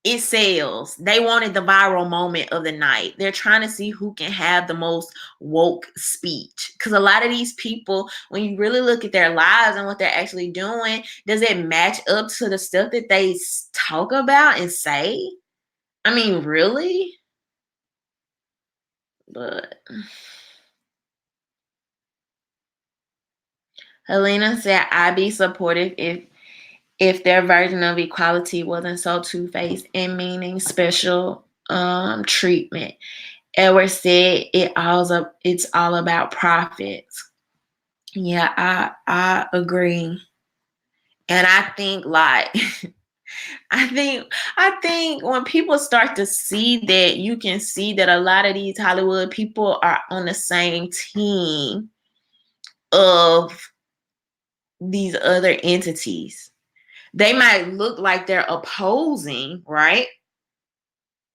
A: it sells. They wanted the viral moment of the night. They're trying to see who can have the most woke speech. Because a lot of these people, when you really look at their lives and what they're actually doing, does it match up to the stuff that they talk about and say? I mean, really? But Helena said, I'd be supportive if their version of equality wasn't so two-faced and meaning special treatment. Edward said it's all about profits. Yeah, I agree. And I think like I think when people start to see that, you can see that a lot of these Hollywood people are on the same team of these other entities. They might look like they're opposing, right?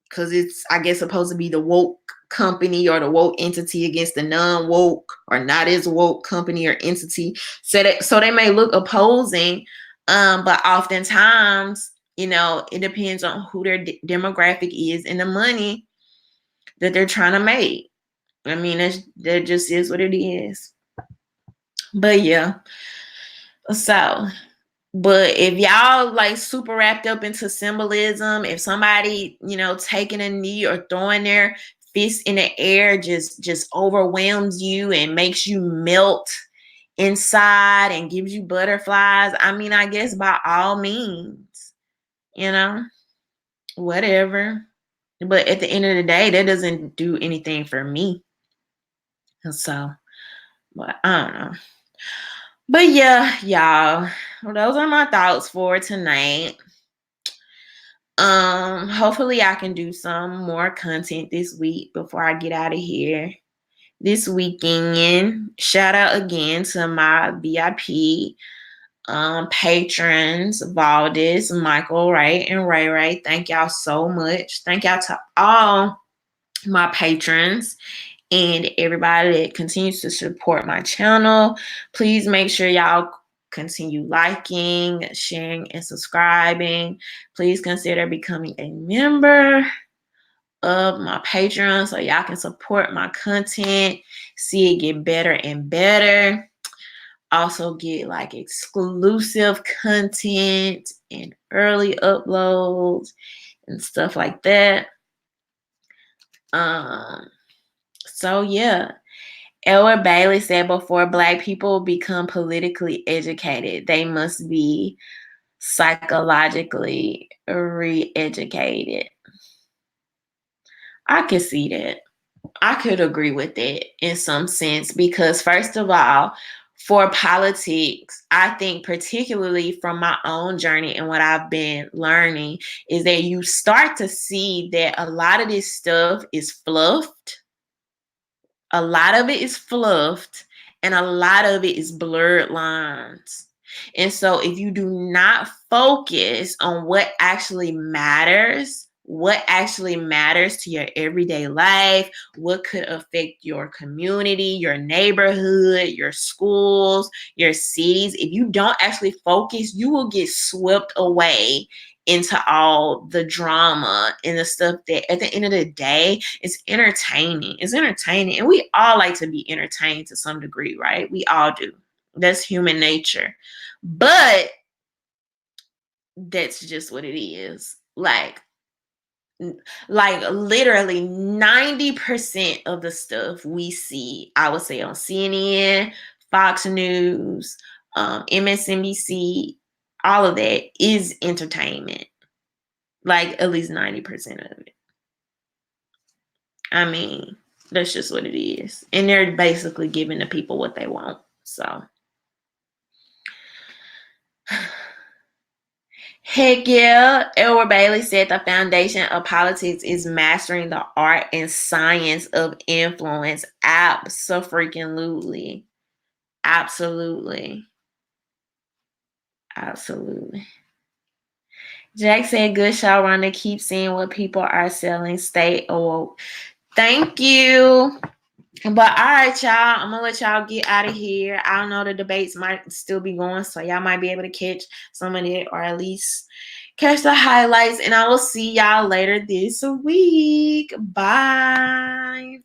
A: Because it's, I guess, supposed to be the woke company or the woke entity against the non-woke or not as woke company or entity. So they may look opposing, but oftentimes, it depends on who their demographic is and the money that they're trying to make. I mean, that just is what it is. But yeah, so. But if y'all like super wrapped up into symbolism, if somebody, taking a knee or throwing their fist in the air just overwhelms you and makes you melt inside and gives you butterflies, I mean, I guess by all means, whatever. But at the end of the day, that doesn't do anything for me. So, but I don't know. But yeah, y'all, those are my thoughts for tonight. Hopefully I can do some more content this week before I get out of here. This weekend, shout out again to my VIP patrons, Valdez, Michael, Ray, and Ray Ray. Thank y'all so much. Thank y'all to all my patrons and everybody that continues to support my channel. Please make sure y'all continue liking, sharing, and subscribing. Please consider becoming a member of my Patreon so y'all can support my content, see it get better and better. Also get like exclusive content and early uploads and stuff like that. So yeah. Elwood Bailey said, before Black people become politically educated, they must be psychologically re-educated. I could see that. I could agree with it in some sense because, first of all, for politics, I think particularly from my own journey and what I've been learning is that you start to see that a lot of this stuff is fluffed. A lot of it is fluffed and a lot of it is blurred lines. And so if you do not focus on what actually matters to your everyday life, what could affect your community, your neighborhood, your schools, your cities, if you don't actually focus, you will get swept away into all the drama and the stuff that at the end of the day is entertaining. It's entertaining. And we all like to be entertained to some degree, right? We all do. That's human nature. But that's just what it is. Like literally 90% of the stuff we see, I would say on CNN, Fox News, MSNBC, all of that is entertainment. Like at least 90% of it. I mean, that's just what it is. And they're basically giving the people what they want. So heck yeah. Elwood Bailey said the foundation of politics is mastering the art and science of influence. Absolutely. Absolutely. Absolutely. Jack said, good show, Rhonda. Keep seeing what people are selling. Stay awoke. Thank you. But all right, y'all. I'm going to let y'all get out of here. I don't know. The debates might still be going, so y'all might be able to catch some of it or at least catch the highlights. And I will see y'all later this week. Bye.